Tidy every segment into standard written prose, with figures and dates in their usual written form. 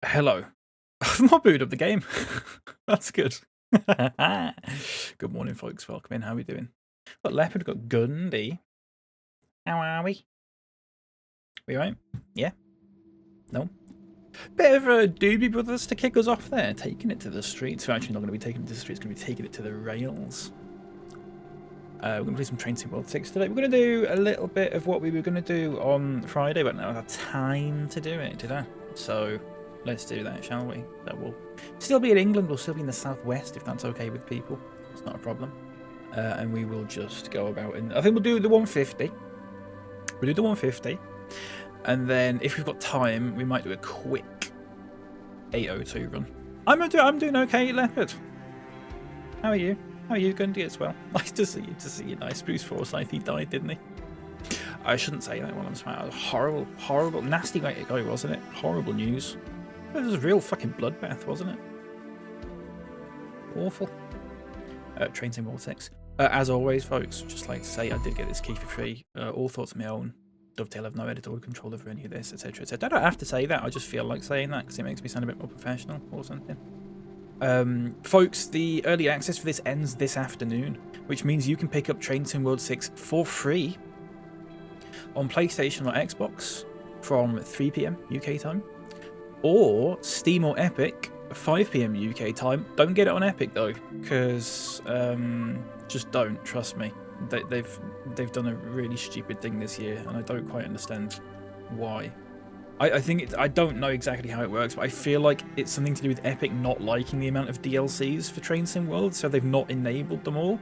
Hello. I've not booted up the game. That's good. Good morning, folks. Welcome in. How are we doing? Got Leopard, got Gundy. How are we? We right? Yeah? No? Bit of a Doobie Brothers to kick us off there. Taking it to the streets. We're actually not going to be taking it to the streets. We're going to be taking it to the rails. We're going to play some Train Sim World 6 today. We're going to do a little bit of what we were going to do on Friday, but now I had time to do it, did I? So let's do that, shall we? That will still be in England. We'll still be in the southwest, if that's okay with people. It's not a problem. And we will just go about. And I think we'll do the 150. We'll do the 150. And then if we've got time, we might do a quick 802 run. I'm doing okay, Leopard. How are you? How are you, Gundy, as well? Nice to see you. Nice. Bruce Forsyth, he died, didn't he? I shouldn't say that while I'm smiling. Horrible, nasty guy, wasn't it? Horrible news. It was a real fucking bloodbath, wasn't it? Awful. Train Sim World 6. As always, folks, just like to say, I did get this key for free. All thoughts of my own. Dovetail have no editorial control over any of this, etc., etc. I don't have to say that. I just feel like saying that because it makes me sound a bit more professional or something. Folks, the early access for this ends this afternoon, which means you can pick up Train Sim World 6 for free on PlayStation or Xbox from 3 PM UK time, or Steam or Epic 5 PM UK time. Don't get it on Epic though, because just don't, trust me. They've done a really stupid thing this year, and I don't quite understand why. I think I don't know exactly how it works, but I feel like it's something to do with Epic not liking the amount of DLCs for Train Sim World, so they've not enabled them all.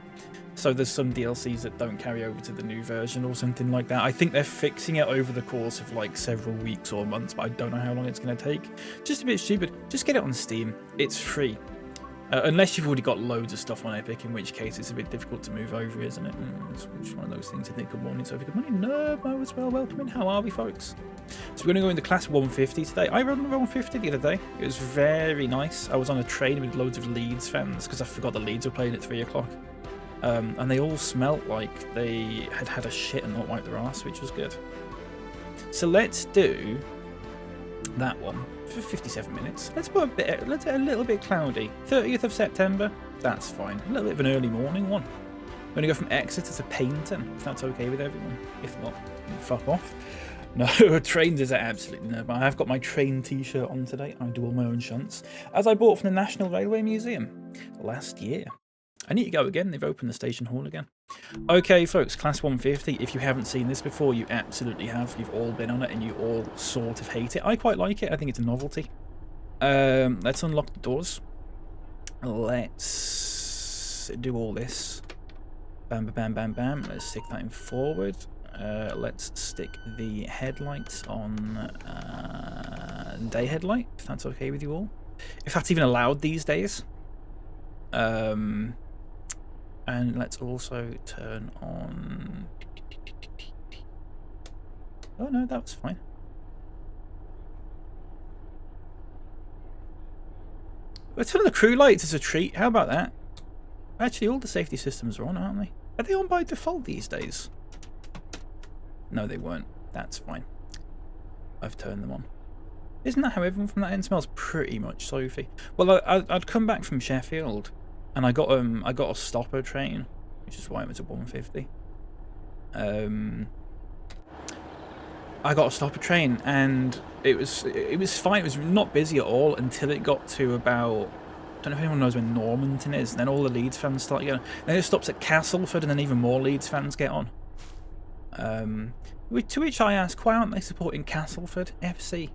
So there's some DLCs that don't carry over to the new version or something like that. I think they're fixing it over the course of like several weeks or months, but I don't know how long it's going to take. Just a bit stupid. Just get it on Steam. It's free. Unless you've already got loads of stuff on Epic, in which case it's a bit difficult to move over, isn't it? It's one of those things. I think. Good morning, Sophie. Good morning, Nerbo as well. Welcome in. How are we, folks? So we're going to go into class 150 today. I rode on 150 the other day. It was very nice. I was on a train with loads of Leeds fans because I forgot the Leeds were playing at 3 o'clock. And they all smelt like they had had a shit and not wiped their ass, which was good. So let's do that one for 57 minutes. Let's put a little bit cloudy. 30th of September, that's fine. A little bit of an early morning one. We're going to go from Exeter to Paignton, if that's okay with everyone. If not, fuck off. No, trains is absolutely no, but I have got my train t-shirt on today. I do all my own shunts, as I bought from the National Railway Museum last year. I need to go again. They've opened the station hall again. Okay, folks, class 150. If you haven't seen this before, you absolutely have. You've all been on it and you all sort of hate it. I quite like it. I think it's a novelty. Let's unlock the doors. Let's do all this. Bam, bam, bam, bam. Let's stick that in forward. Let's stick the headlights on day headlight, if that's okay with you all. If that's even allowed these days. And let's also turn on... Oh no, that was fine. Let's turn on the crew lights as a treat. How about that? Actually, all the safety systems are on, aren't they? Are they on by default these days? No, they weren't. That's fine. I've turned them on. Isn't that how everyone from that end smells? Pretty much, Sophie. Well, I'd come back from Sheffield, and I got a stopper train, which is why it was at 150. I got a stopper train, and it was fine. It was not busy at all until it got to about... I don't know if anyone knows where Normanton is. And then all the Leeds fans start getting... Then it stops at Castleford, and then even more Leeds fans get on. To which I ask, why aren't they supporting Castleford FC?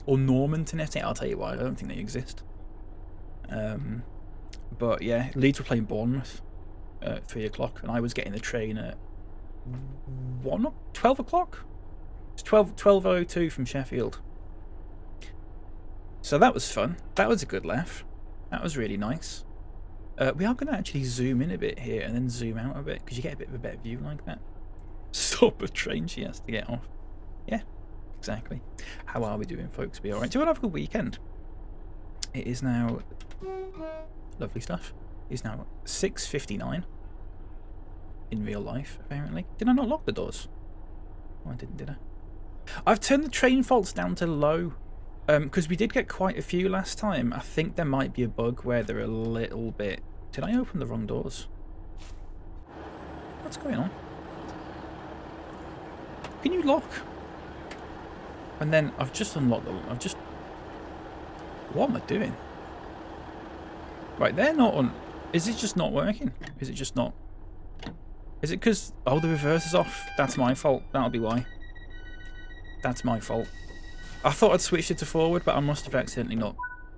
Or Normanton FC? I'll tell you why. I don't think they exist. But yeah, Leeds were playing Bournemouth at 3 o'clock, and I was getting the train at 12 o'clock? It's 12:02 from Sheffield. So that was fun. That was a good laugh. That was really nice. We are going to actually zoom in a bit here and then zoom out a bit, because you get a bit of a better view like that. Stop a train she has to get off. Yeah, exactly. How are we doing, folks? We alright? Do you want to have a good weekend? It is now... Lovely stuff. It is now 6:59 in real life, apparently. Did I not lock the doors? Oh, I didn't, did I? I've turned the train faults down to low. Because we did get quite a few last time. I think there might be a bug where they're a little bit... Did I open the wrong doors? What's going on? Can you lock? And then I've just unlocked them. I've just... What am I doing? Right, they're not on... Is it just not working? Is it just not... Is it because... Oh, the reverse is off. That's my fault. That'll be why. That's my fault. I thought I'd switched it to forward, but I must have accidentally not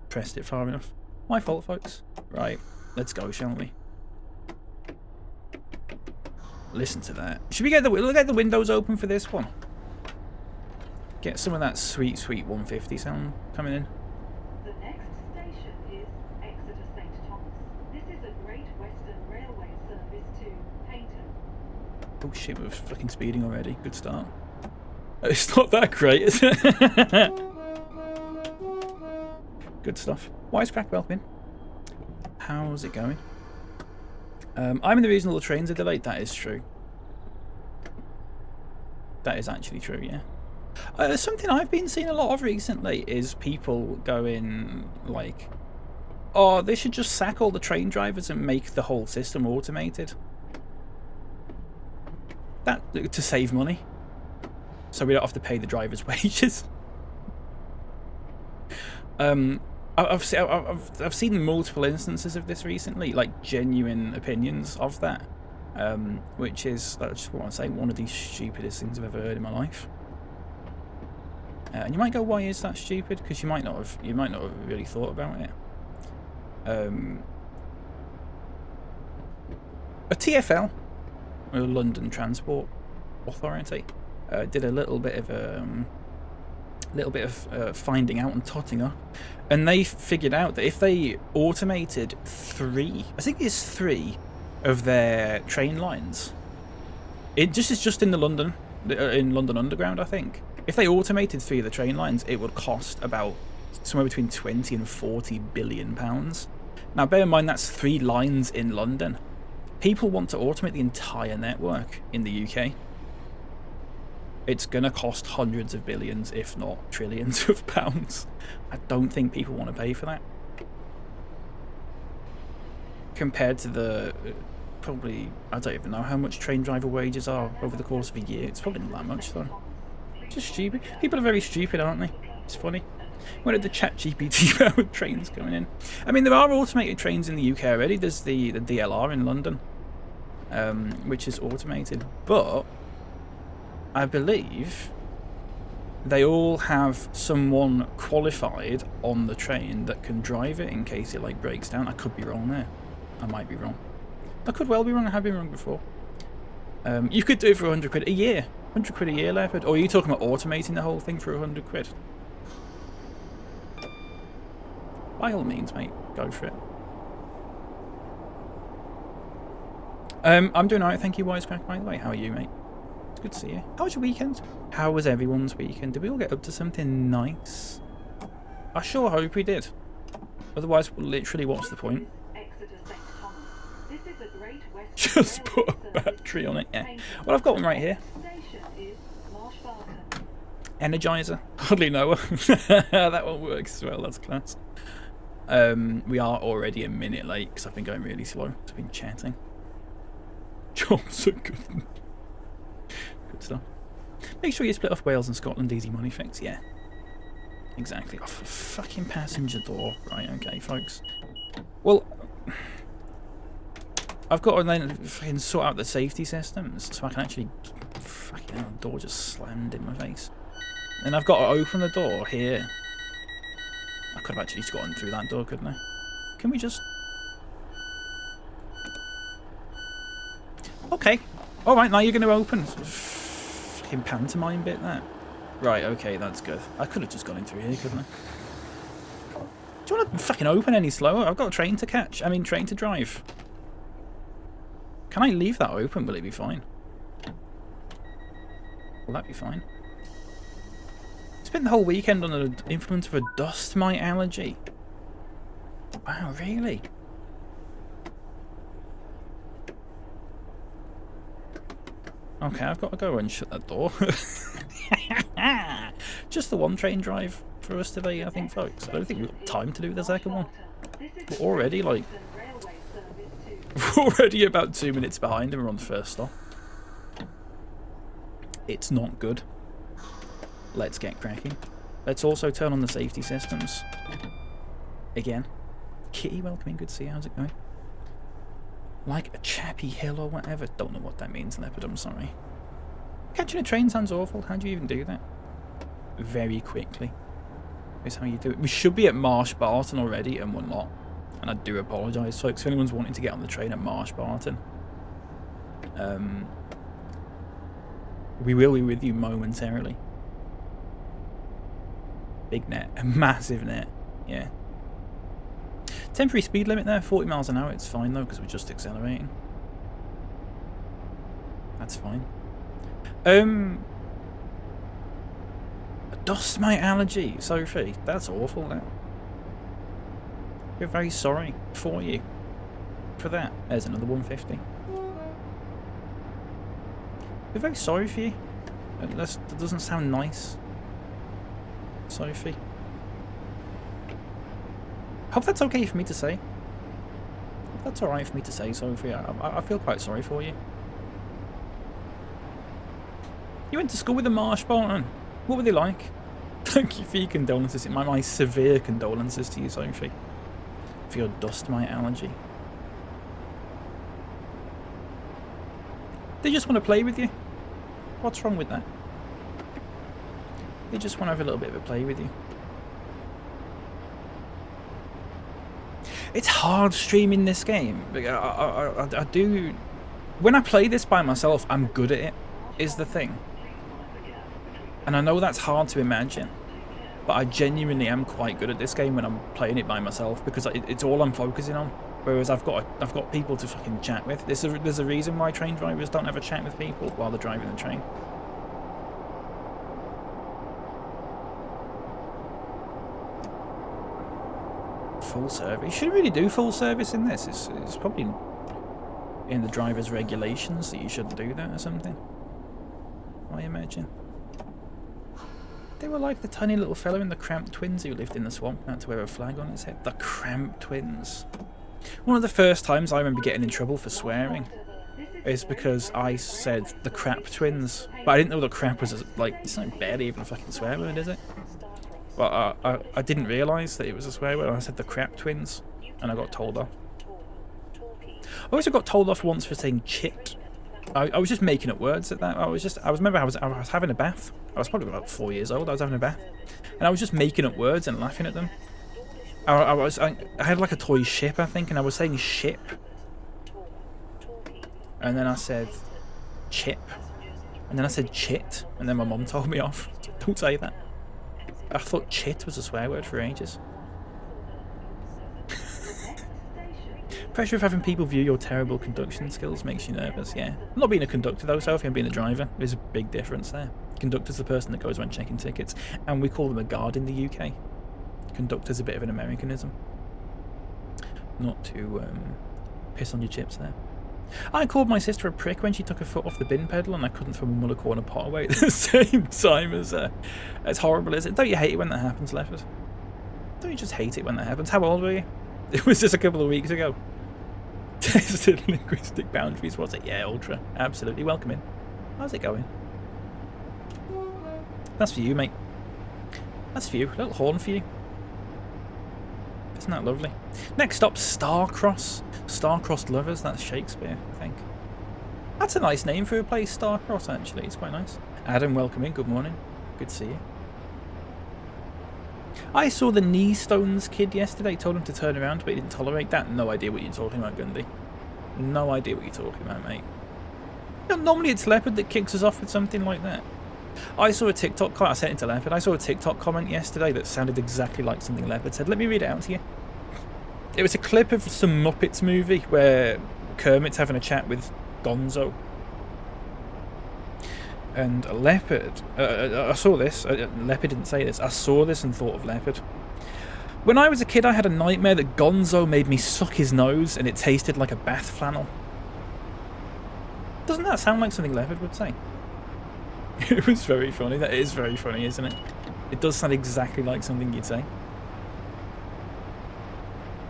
pressed it far enough. My fault, folks. Right, let's go, shall we? Listen to that. Should we get the windows open for this one? Get some of that sweet, sweet 150 sound coming in. The next station is Exeter St Thomas. This is a Great Western Railway service to Paignton. Oh shit, we're fucking speeding already. Good start. It's not that great, is it? Good stuff. Wisecrack, welcome in. How's it going? I'm in the reason all the trains are delayed. That is true. That is actually true, yeah. Something I've been seeing a lot of recently is people going like, oh, they should just sack all the train drivers and make the whole system automated. That to save money. So we don't have to pay the drivers' wages. I've seen multiple instances of this recently, like genuine opinions of that, which is, I just want to say, one of the stupidest things I've ever heard in my life. And you might go, why is that stupid? Because you might not have really thought about it. A TfL, a London Transport Authority, did a little bit of finding out and totting up, and they figured out that if they automated three of their train lines, it is just in London Underground, I think. If they automated 3 of the train lines, it would cost about somewhere between 20 and 40 billion pounds. Now, bear in mind that's 3 lines in London. People want to automate the entire network in the UK. It's going to cost hundreds of billions, if not trillions of pounds. I don't think people want to pay for that. Compared to the, probably, I don't even know how much train driver wages are over the course of a year. It's probably not that much, though. Just stupid. People are very stupid, aren't they? It's funny. When did the chat GPT powered trains coming in? I mean, there are automated trains in the UK already. There's the DLR in London, which is automated. But I believe they all have someone qualified on the train that can drive it in case it like breaks down. I could be wrong there. I might be wrong. I could well be wrong. I have been wrong before. You could do it for 100 quid a year. 100 quid a year, Leopard. Or are you talking about automating the whole thing for 100 quid? By all means, mate. Go for it. I'm doing alright, thank you, Wisecrack, by the way. How are you, mate? It's good to see you. How was your weekend? How was everyone's weekend? Did we all get up to something nice? I sure hope we did. Otherwise, literally, what's the point? Just put a battery on it, yeah. Well, I've got one right here. Energizer. Hardly know her. That one works as well, that's class. We are already a minute late because I've been going really slow. I've been chatting. Jobs are good. Good stuff. Make sure you split off Wales and Scotland, easy money fix. Yeah. Exactly. Oh, for fucking passenger door. Right, okay, folks. Well, I've got to then fucking sort out the safety systems so I can actually... Fucking hell, the door just slammed in my face. And I've got to open the door here. I could have actually just gotten through that door, couldn't I? Can we just... Okay. Alright, now you're going to open. Fucking pantomime bit, that. Right, okay, that's good. I could have just gone in through here, couldn't I? Do you want to fucking open any slower? I've got a train to catch. I mean, train to drive. Can I leave that open? Will it be fine? Will that be fine? Spent the whole weekend under the influence of a dust mite allergy. Wow, really? Okay, I've got to go and shut that door. Just the one train drive. for us today, I think, folks. I don't think we've got time to do the second one. We're already, like... we're already about 2 minutes behind and we're on the first stop. It's not good. Let's get cracking. Let's also turn on the safety systems. Again. Kitty, welcome in. Good to see you. How's it going? Like a chappy hill or whatever. Don't know what that means, Leopard. I'm sorry. Catching a train sounds awful. How do you even do that? Very quickly. Is how you do it. We should be at Marsh Barton already, and we're not. And I do apologise, folks, if anyone's wanting to get on the train at Marsh Barton. We will be with you momentarily. Big net. A massive net. Yeah. Temporary speed limit there, 40 miles an hour. It's fine though, because we're just accelerating. That's fine. Dust mite allergy, Sophie. That's awful now. We're very sorry for you. For that. There's another 150. We're very sorry for you. That doesn't sound nice, Sophie. Hope that's okay for me to say. Hope that's alright for me to say, Sophie. I feel quite sorry for you. You went to school with a Marsh Barton. What were they like? Thank you for your condolences. My severe condolences to you, Sophie. For your dust mite allergy. They just want to play with you. What's wrong with that? They just want to have a little bit of a play with you. It's hard streaming this game. I do... When I play this by myself, I'm good at it, is the thing. And I know that's hard to imagine. But I genuinely am quite good at this game when I'm playing it by myself, because it's all I'm focusing on. Whereas I've got people to fucking chat with. There's a reason why train drivers don't have a chat with people while they're driving the train. Full service. You shouldn't really do full service in this. It's probably in the driver's regulations that you shouldn't do that or something, I imagine. They were like the tiny little fella in the Cramp Twins who lived in the swamp and had to wear a flag on his head. The Cramp Twins. One of the first times I remember getting in trouble for swearing is because I said the Crap Twins, but I didn't know the crap was like, it's not barely even a fucking swear word, is it? But I didn't realise that it was a swear word. I said the Crap Twins, and I got told off. I also got told off once for saying chit. I was just making up words at that. I remember I was having a bath. I was probably about 4 years old. I was having a bath, and I was just making up words and laughing at them. I had like a toy ship, I think, and I was saying ship, and then I said chip, and then I said chit, and then my mum told me off. Don't say that. I thought chit was a swear word for ages. Pressure of having people view your terrible conduction skills makes you nervous, yeah. I'm not being a conductor though, Sophie, I'm being a driver. There's a big difference there. Conductor's the person that goes around checking tickets, and we call them a guard in the UK. Conductor's a bit of an Americanism. Not to piss on your chips there. I called my sister a prick when she took her foot off the bin pedal and I couldn't throw a Muller corner pot away at the same time as her. It's horrible, is it? Don't you hate it when that happens, Leopard? Don't you just hate it when that happens? How old were you? It was just a couple of weeks ago. Tested linguistic boundaries, was it? Yeah, ultra. Absolutely. Welcome in. How's it going? That's for you, mate. That's for you. A little horn for you. Isn't that lovely? Next stop, Starcross. Star-crossed lovers. That's Shakespeare, I think. That's a nice name for a place, Starcross, actually. It's quite nice. Adam, welcome in. Good morning. Good to see you. I saw the knee stones kid yesterday. Told him to turn around, but he didn't tolerate that. No idea what you're talking about, Gundy. No idea what you're talking about, mate. You know, normally it's Leopard that kicks us off with something like that. I saw a TikTok comment. I sent it to Leopard. I saw a TikTok comment yesterday that sounded exactly like something Leopard said. Let me read it out to you. It was a clip of some Muppets movie where Kermit's having a chat with Gonzo. And Leopard, I saw this, Leopard didn't say this, I saw this and thought of Leopard. When I was a kid I had a nightmare that Gonzo made me suck his nose and it tasted like a bath flannel. Doesn't that sound like something Leopard would say? It was very funny, that is very funny, isn't it? It does sound exactly like something you'd say.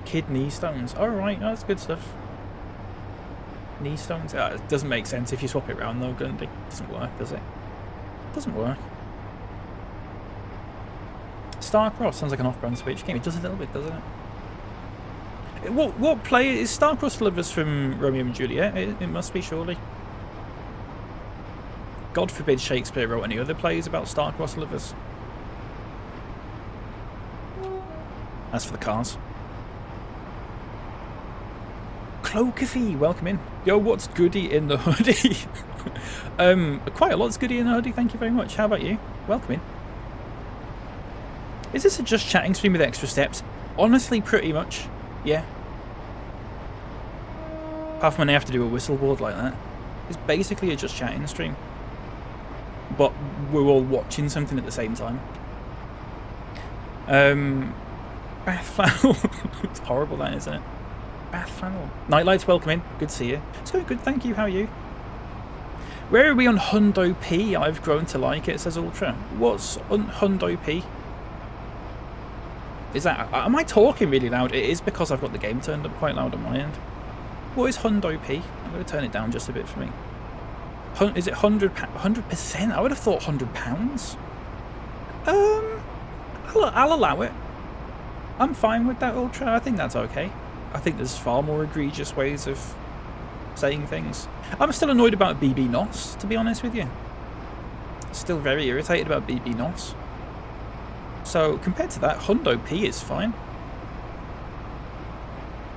Kidney stones. Alright, that's good stuff. Knee stones. It doesn't make sense if you swap it around though, Gundy. It doesn't work, does it? It doesn't work. Starcross sounds like an off-brand Switch game. It does a little bit, doesn't it? What player is Starcross lovers from Romeo and Juliet? It must be, surely. God forbid Shakespeare wrote any other plays about Starcross lovers. As for the cars. Cloakathy, welcome in. Yo, what's goody in the hoodie? Quite a lot's goody in the hoodie, thank you very much. How about you? Welcome in. Is this a just chatting stream with extra steps? Honestly, pretty much, yeah. Apart from when I have to do a whistle board like that. It's basically a just chatting stream. But we're all watching something at the same time. Bath flannel. It's horrible, that, isn't it? Bath flannel. Nightlights, welcome in. Good to see you. It's going good, thank you. How are you? Where are we on Hundo P? I've grown to like it, says Ultra. What's Hundo P? Is that... Am I talking really loud? It is because I've got the game turned up quite loud on my end. What is Hundo P? I'm going to turn it down just a bit for me. Is it 100%? I would have thought £100. I'll allow it. I'm fine with that, Ultra. I think that's okay. I think there's far more egregious ways of saying things. I'm still annoyed about BB Nos, to be honest with you. Still very irritated about BB Nos. So, compared to that, Hundo P is fine.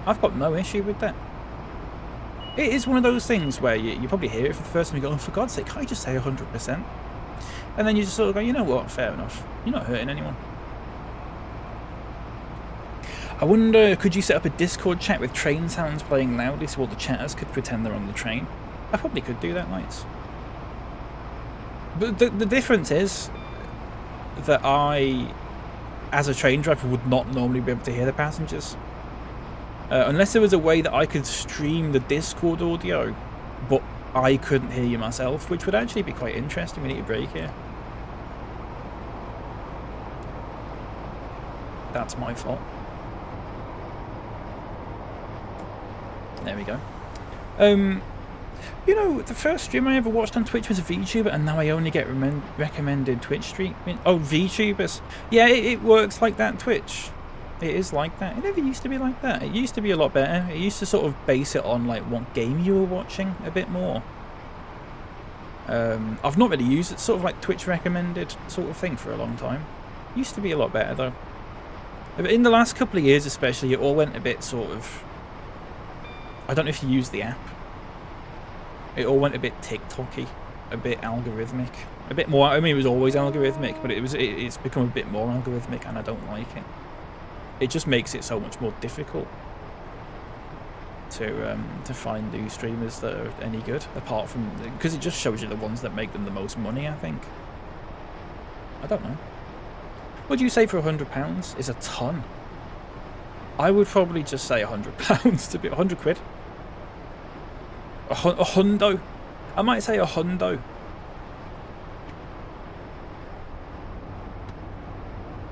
I've got no issue with that. It is one of those things where you probably hear it for the first time and you go, oh, for God's sake, can't I just say 100%? And then you just sort of go, you know what, fair enough. You're not hurting anyone. I wonder, could you set up a Discord chat with train sounds playing loudly so all the chatters could pretend they're on the train? I probably could do that, Lights. But the difference is that I, as a train driver, would not normally be able to hear the passengers. Unless there was a way that I could stream the Discord audio, but I couldn't hear you myself, which would actually be quite interesting. We need a break here. That's my fault. There we go. You know, the first stream I ever watched on Twitch was a VTuber, and now I only get recommended Twitch stream. Oh, VTubers. Yeah, it works like that, Twitch. It is like that. It never used to be like that. It used to be a lot better. It used to sort of base it on like what game you were watching a bit more. I've not really used it, sort of like Twitch recommended sort of thing for a long time. Used to be a lot better though. In the last couple of years especially, it all went a bit sort of... I don't know if you use the app. It all went a bit TikTok-y, a bit algorithmic, a bit more. I mean, it was always algorithmic, but it's become a bit more algorithmic, and I don't like it. It just makes it so much more difficult to find new streamers that are any good, apart from because it just shows you the ones that make them the most money. I think. I don't know. What do you say for £100? Is a ton. I would probably just say £100 to be 100 quid. A hundo. I might say a hundo.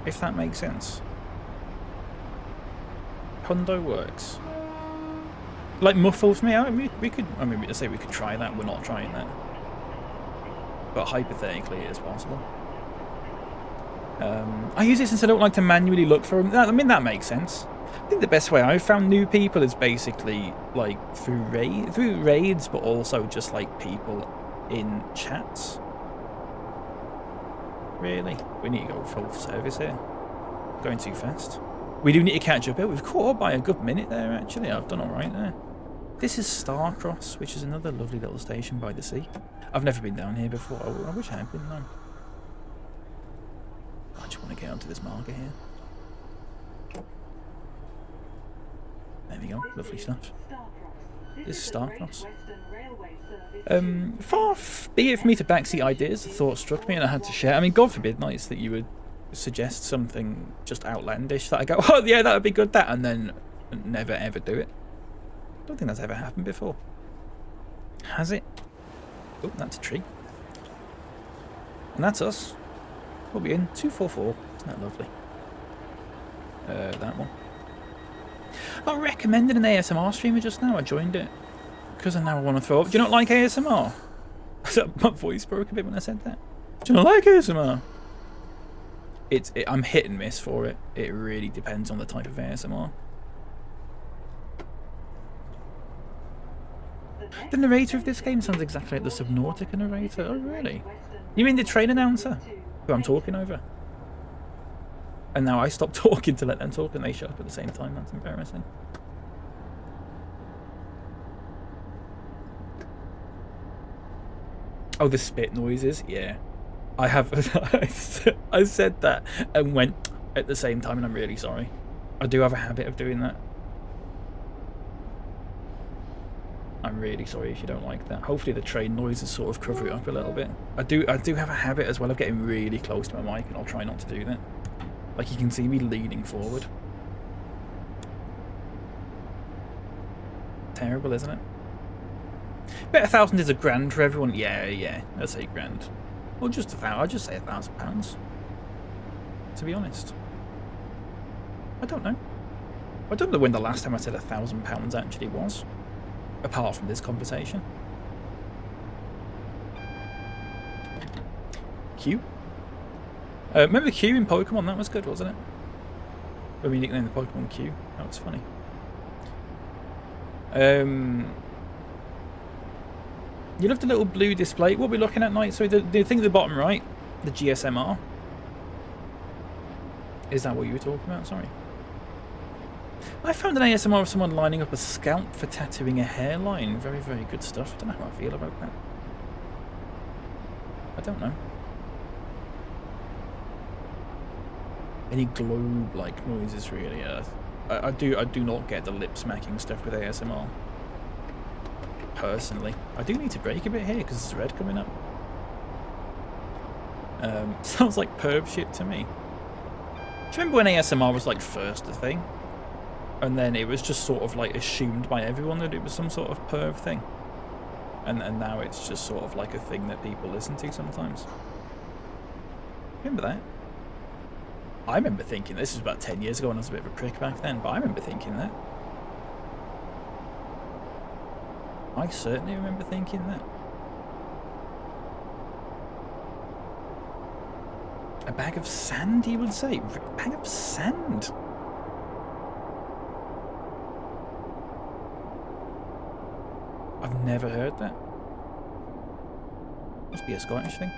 If that makes sense. Hundo works. Like muffle for me. I mean, we could. I mean, I say we could try that. We're not trying that. But hypothetically, it is possible. I use it since I don't like to manually look for them. I mean, that makes sense. I think the best way I've found new people is basically like through raids, but also just like people in chats. Really, we need to go full service here. Going too fast. We do need to catch up here. We've caught up by a good minute there. Actually, I've done all right there. This is Starcross, which is another lovely little station by the sea. I've never been down here before. I wish I had been though. I just want to get onto this marker here. There we go, lovely stuff. This is Starcross. Far be it for me to backseat ideas, the thought struck me and I had to share. I mean, God forbid, Knights, that you would suggest something just outlandish that I go, oh yeah, that would be good, that, and then never ever do it. I don't think that's ever happened before. Has it? Oh, that's a tree. And that's us. What are we in? 244. Isn't that lovely? That one. I recommended an ASMR streamer just now. I joined it because now I want to throw up. Do you not like ASMR? My voice broke a bit when I said that. Do you not like ASMR? I'm hit and miss for it. It really depends on the type of ASMR. The narrator of this game sounds exactly like the Subnautica narrator. Oh, really? You mean the train announcer? Who I'm talking over? And now I stop talking to let them talk and they shut up at the same time. That's embarrassing. Oh, the spit noises? Yeah. I have... I said that and went at the same time and I'm really sorry. I do have a habit of doing that. I'm really sorry if you don't like that. Hopefully the train noises sort of cover it up a little bit. I do have a habit as well of getting really close to my mic and I'll try not to do that. Like you can see me leaning forward. Terrible, isn't it? Bet 1,000 is a grand for everyone. Yeah, I'd say grand. Or just 1,000. I'd just say £1,000. To be honest. I don't know. I don't know when the last time I said £1,000 actually was. Apart from this conversation. Q? Remember Q in Pokemon? That was good, wasn't it? When we nicknamed the Pokemon Q. That was funny. You love the little blue display. What are we looking at, Knight? So the thing at the bottom right, the GSMR. Is that what you were talking about? Sorry. I found an ASMR of someone lining up a scalp for tattooing a hairline. Very, very good stuff. I don't know how I feel about that. I don't know. Any globe-like noises, really. I do not get the lip-smacking stuff with ASMR. Personally. I do need to break a bit here because there's red coming up. Sounds like perv shit to me. Do you remember when ASMR was like first a thing? And then it was just sort of like assumed by everyone that it was some sort of perv thing. And now it's just sort of like a thing that people listen to sometimes. Remember that? I remember thinking, this was about 10 years ago and I was a bit of a prick back then, but I remember thinking that. I certainly remember thinking that. A bag of sand, he would say? A bag of sand? I've never heard that. Must be a Scottish thing.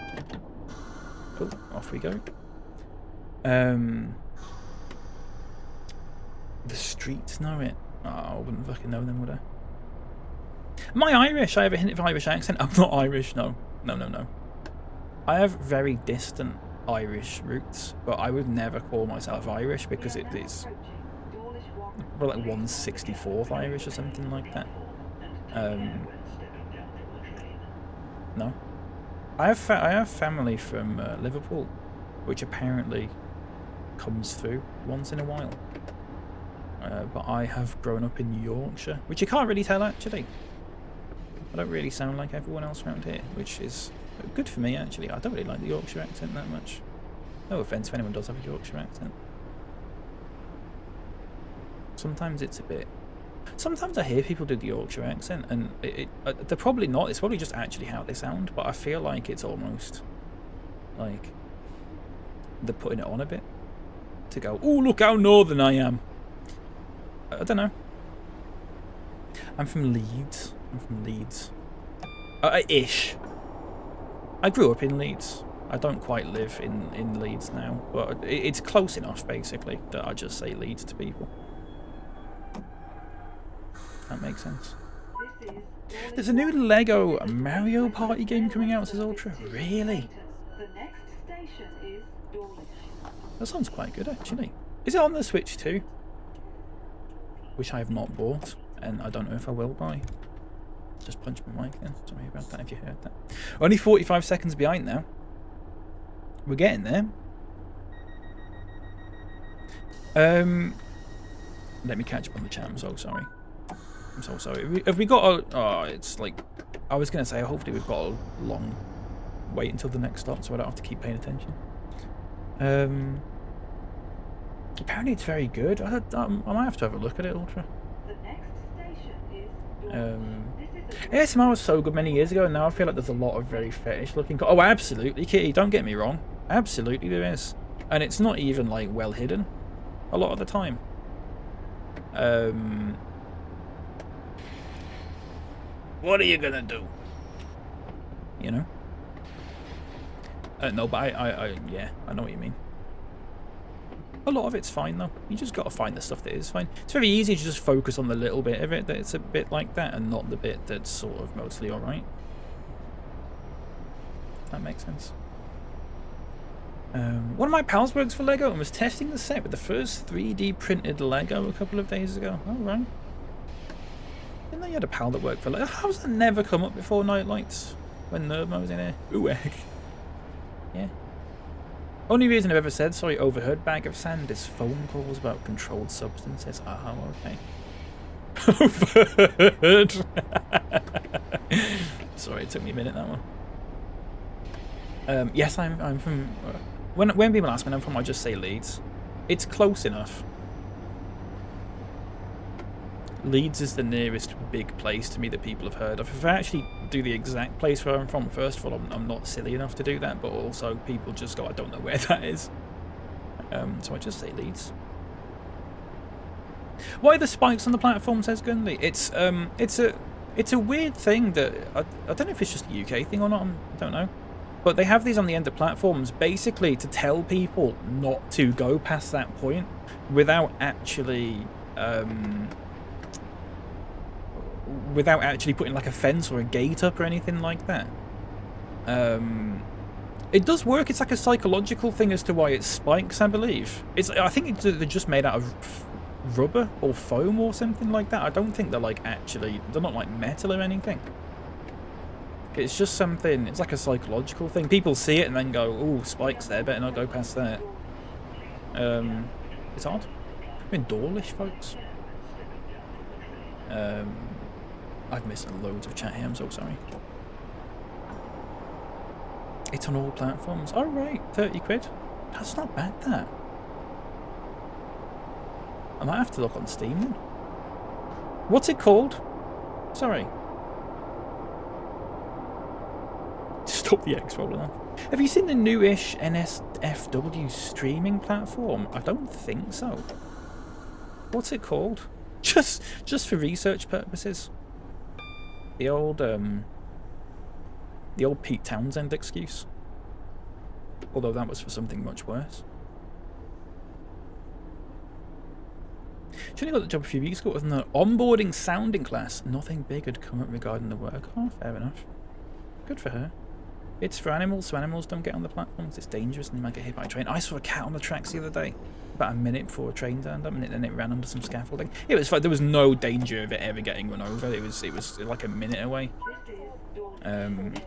Oh, off we go. The streets know it. Oh, I wouldn't fucking know them, would I? Am I Irish? I have a hint of Irish accent. I'm not Irish, no. No. I have very distant Irish roots, but I would never call myself Irish because it's probably like 1/64th Irish or something like that. No. I have family from Liverpool, which apparently comes through once in a while. But I have grown up in Yorkshire, which you can't really tell actually. I don't really sound like everyone else around here, which is good for me actually. I don't really like the Yorkshire accent that much. No offence if anyone does have a Yorkshire accent. Sometimes it's a bit... Sometimes I hear people do the Yorkshire accent and they're probably not. It's probably just actually how they sound, but I feel like it's almost like they're putting it on a bit to go, oh, look how northern I am. I don't know. I'm from Leeds. Ish. I grew up in Leeds. I don't quite live in Leeds now, but it's close enough, basically, that I just say Leeds to people. That makes sense. There's a new Lego Mario Party game coming out, says Ultra. Really? That sounds quite good, actually. Is it on the Switch too? Which I have not bought, and I don't know if I will buy. Just punch my mic then. Sorry about that if you heard that. Only 45 seconds behind now. We're getting there. Let me catch up on the chat. I'm so sorry. I'm so sorry. Have we got a... Oh, it's like... I was going to say, hopefully we've got a long wait until the next stop so I don't have to keep paying attention. Apparently it's very good. I might have to have a look at it, Ultra. The next station is Dorset. This is a ASMR was so good many years ago, and now I feel like there's a lot of very fetish-looking. Oh, absolutely, Kitty. Don't get me wrong. Absolutely, there is, and it's not even like well hidden, a lot of the time. What are you gonna do? You know? No, but yeah, I know what you mean. A lot of it's fine though. You just gotta find the stuff that is fine. It's very easy to just focus on the little bit of it that's a bit like that, and not the bit that's sort of mostly alright. That makes sense. One of my pals works for Lego and was testing the set with the first 3D printed Lego a couple of days ago. Oh, right. Didn't know you had a pal that worked for Lego? How's that never come up before, Nightlights? When Nerdmo was in here? Ooh, egg. Yeah. Only reason I've ever said, sorry, overheard bag of sand is phone calls about controlled substances. Oh, okay. Overheard. Sorry, it took me a minute, that one. Yes, I'm from... when people ask me where I'm from, I just say Leeds. It's close enough. Leeds is the nearest big place to me that people have heard of. If I actually do the exact place where I'm from, first of all, I'm not silly enough to do that, but also people just go, I don't know where that is. So I just say Leeds. Why are the spikes on the platform, says Gunley? It's a weird thing that I don't know if it's just a UK thing or not. I don't know. But they have these on the end of platforms basically to tell people not to go past that point without actually putting like a fence or a gate up or anything like that. It does work. It's like a psychological thing as to why it spikes, I believe. I think they're just made out of rubber or foam or something like that. I don't think they're like they're not like metal or anything. It's just something, it's like a psychological thing. People see it and then go, ooh, spikes there, better not go past that. It's odd. I've been Dawlish, folks. I've missed loads of chat here, I'm so sorry. It's on all platforms. Oh, right, 30 quid. That's not bad, that. I might have to look on Steam then. What's it called? Sorry. Stop the X rolling off. Have you seen the newish NSFW streaming platform? I don't think so. What's it called? Just for research purposes. The old Pete Townsend excuse. Although that was for something much worse. She only got the job a few weeks ago with an onboarding sounding class. Nothing big had come up regarding the work. Oh, fair enough. Good for her. It's for animals, so animals don't get on the platforms. It's dangerous and you might get hit by a train. I saw a cat on the tracks the other day. About a minute before a train turned up, and then it ran under some scaffolding. It was fine. There was no danger of it ever getting run over. It was like a minute away. It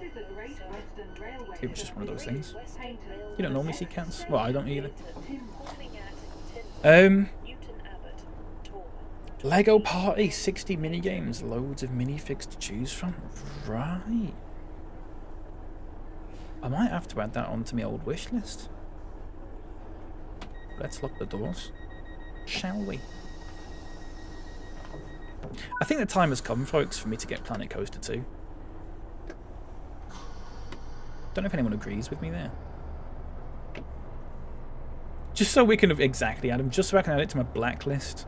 was just one of those things. You don't normally see cats. Well, I don't either. Lego Party, 60 minigames, loads of minifigs to choose from. Right. I might have to add that onto my old wish list. Let's lock the doors, shall we? I think the time has come, folks, for me to get Planet Coaster 2. Don't know if anyone agrees with me there. Just so we can exactly add them, just so I can add it to my blacklist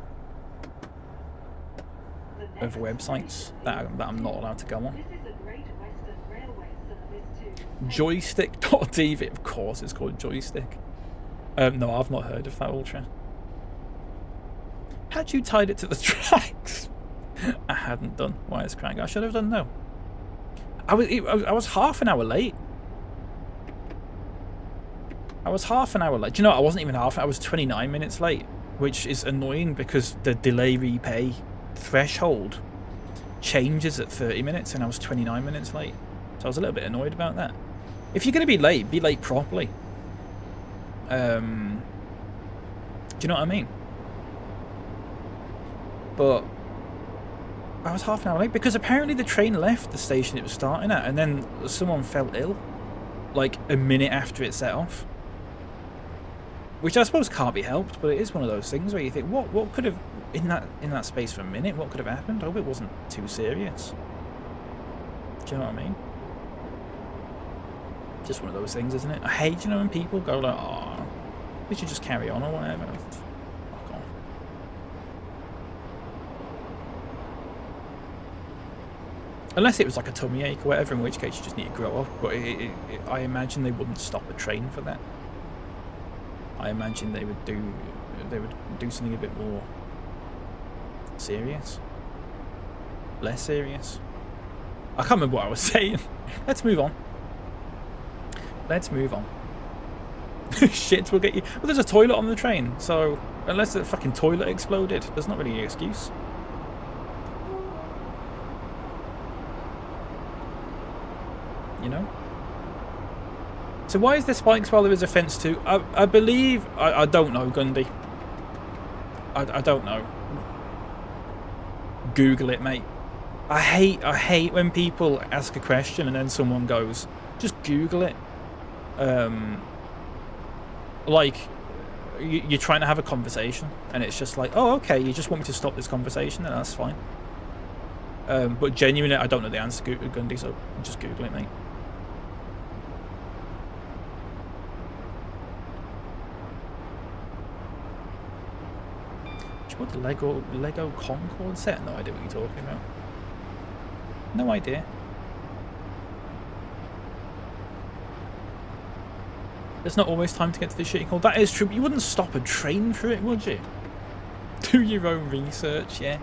of websites that I'm not allowed to go on. Joystick.tv, of course it's called Joystick. No, I've not heard of that, Ultra. Had you tied it to the tracks? I hadn't done. Why is crank? I should have done, no. I was half an hour late. I was half an hour late. Do you know, I wasn't even half. I was 29 minutes late, which is annoying because the delay repay threshold changes at 30 minutes, and I was 29 minutes late. So I was a little bit annoyed about that. If you're going to be late properly. Do you know what I mean? But I was half an hour late because apparently the train left the station it was starting at, and then someone fell ill like a minute after it set off. which I suppose can't be helped, but it is one of those things where you think, what could have in that space for a minute? What could have happened? I hope it wasn't too serious. Do you know what I mean? Just one of those things, isn't it? I hate, you know, when people go like, "Oh, we should just carry on or whatever." Fuck off. Unless it was like a tummy ache or whatever, in which case you just need to grow up. But I imagine they wouldn't stop a train for that. I imagine they would do something a bit more serious, less serious. I can't remember what I was saying. Let's move on. Let's move on. Shit will get you. Well, there's a toilet on the train, so unless the fucking toilet exploded, there's not really an excuse. You know? So why is there spikes while there is a fence too? I believe... I don't know, Gundy. I don't know. Google it, mate. I hate when people ask a question and then someone goes, just Google it. Like, you're trying to have a conversation and it's just like, oh, okay, you just want me to stop this conversation, then that's fine. But genuinely, I don't know the answer, Gundy, so just Google it, mate. What, the Lego Concorde set? No idea what you're talking about. No idea. There's not always time to get to the shitting hole. That is true, but you wouldn't stop a train for it, would you? Do your own research, yeah.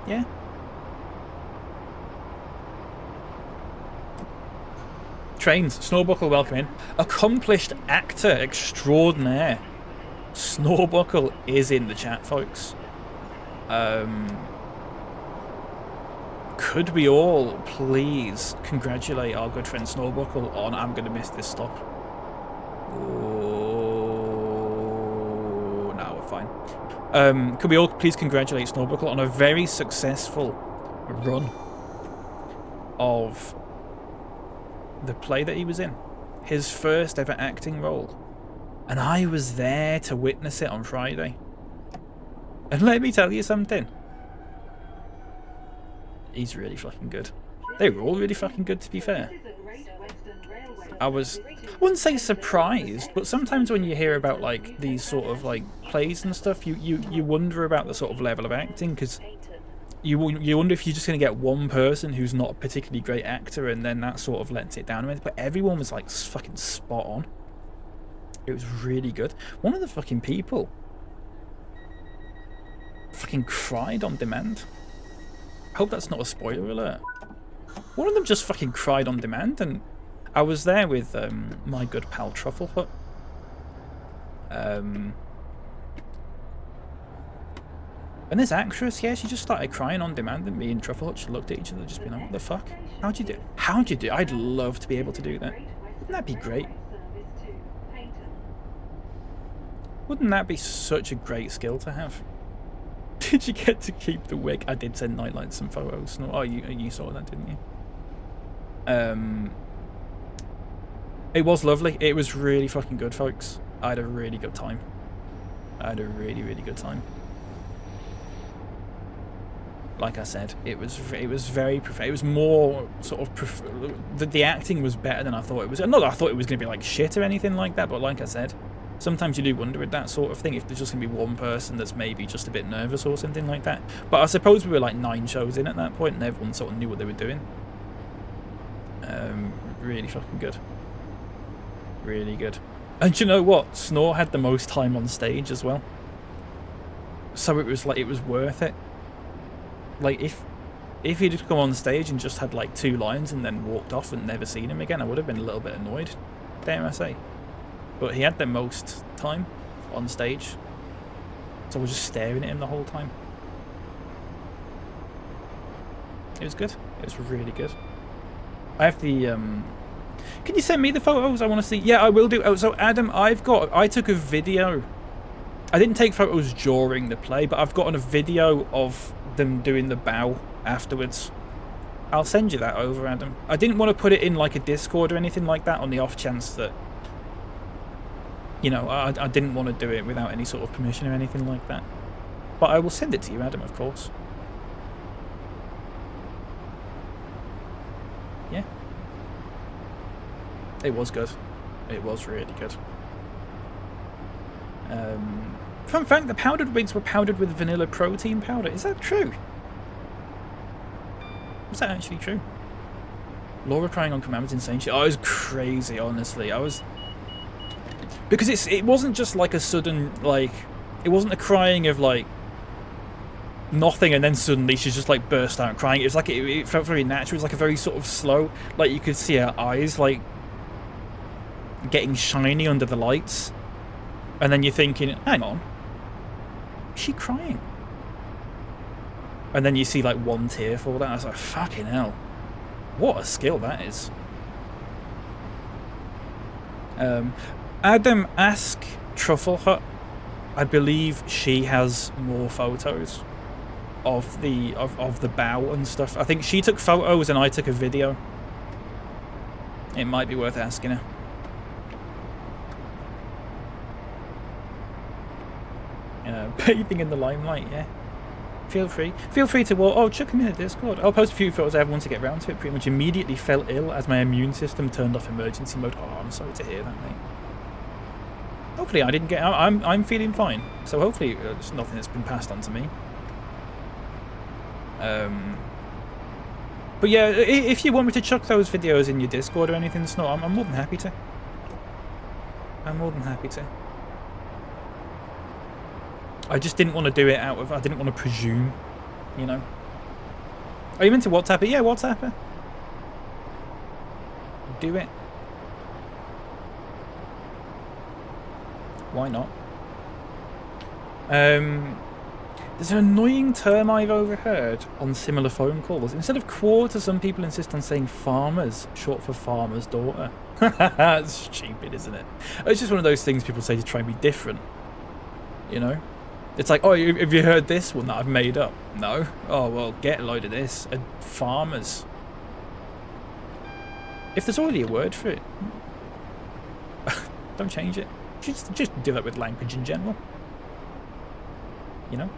Yeah. Trains. Snorbuckle, welcome in. Accomplished actor extraordinaire. Snorbuckle is in the chat, folks. Could we all please congratulate our good friend Snorbuckle on I'm going to miss this stop? Oh, no, we're fine. Could we all please congratulate Snorbuckle on a very successful run of the play that he was in, his first ever acting role, and I was there to witness it on Friday. And let me tell you something, he's really fucking good. They were all really fucking good, to be fair. I wouldn't say surprised, but sometimes when you hear about like these sort of like plays and stuff, you wonder about the sort of level of acting, because you wonder if you're just going to get one person who's not a particularly great actor and then that sort of lets it down a bit. But everyone was like fucking spot on. It was really good. One of the fucking people fucking cried on demand. I hope that's not a spoiler alert. One of them just fucking cried on demand, and I was there with my good pal Trufflefoot. And this actress, yeah, she just started crying on demand, and me and Trufflefoot just looked at each other, just being like, what the fuck? How'd you do it? How'd you do it? I'd love to be able to do that. Wouldn't that be great? Wouldn't that be such a great skill to have? Did you get to keep the wig? I did send Nightlight some photos. No, oh, you saw that, didn't you? It was lovely. It was really fucking good, folks. I had a really good time. I had a really, really good time. Like I said, it was very it was more sort of the acting was better than I thought it was. Not that I thought it was going to be like shit or anything like that, but like I said, sometimes you do wonder with that sort of thing if there's just going to be one person that's maybe just a bit nervous or something like that. But I suppose we were like 9 shows in at that point, and everyone sort of knew what they were doing. Really fucking good. Really good. And you know what? Snore had the most time on stage as well. So it was like, it was worth it. Like, if he'd come on stage and just had like 2 lines and then walked off and never seen him again, I would have been a little bit annoyed, dare I say. But he had the most time on stage, so I was just staring at him the whole time. It was good. It was really good. I have the can you send me the photos? I want to see. Yeah, I will do. Oh, so Adam, I took a video. I didn't take photos during the play, but I've gotten a video of them doing the bow afterwards. I'll send you that over, Adam. I didn't want to put it in like a Discord or anything like that on the off chance that, you know, I didn't want to do it without any sort of permission or anything like that. But I will send it to you, Adam, of course. Yeah. It was good. It was really good. Fun fact, the powdered wigs were powdered with vanilla protein powder. Is that true? Was that actually true? Laura crying on command was insane. I was crazy, honestly. I was... Because it wasn't just like a sudden, like... It wasn't a crying of, like... nothing and then suddenly she's just, like, burst out crying. It was like... It felt very natural. It was like a very sort of slow... Like, you could see her eyes, like... getting shiny under the lights. And then you're thinking, hang on. Is she crying? And then you see like one tear fall down. I was like, fucking hell. What a skill that is. Adam, ask Truffle Hut. I believe she has more photos of the bow and stuff. I think she took photos and I took a video. It might be worth asking her. Bathing in the limelight, yeah. Feel free to walk. Oh, chuck him in the Discord. I'll post a few photos I have once to get round to it. Pretty much immediately fell ill as my immune system turned off emergency mode. Oh, I'm sorry to hear that, mate. Hopefully I didn't get out. I'm feeling fine. So hopefully it's nothing that's been passed on to me. But yeah, if you want me to chuck those videos in your Discord or anything, Snow, I'm more than happy to. I'm more than happy to. I just didn't want to do it out of... I didn't want to presume, you know. Are you into WhatsApp it? Yeah, WhatsApp it. Do it. Why not? There's an annoying term I've overheard on similar phone calls. Instead of quarter, some people insist on saying farmers, short for farmer's daughter. That's stupid, isn't it? It's just one of those things people say to try and be different, you know? It's like, oh, have you heard this one that I've made up? No? Oh, well, get a load of this. Farmers. If there's already a word for it, don't change it. Just do that with language in general. You know?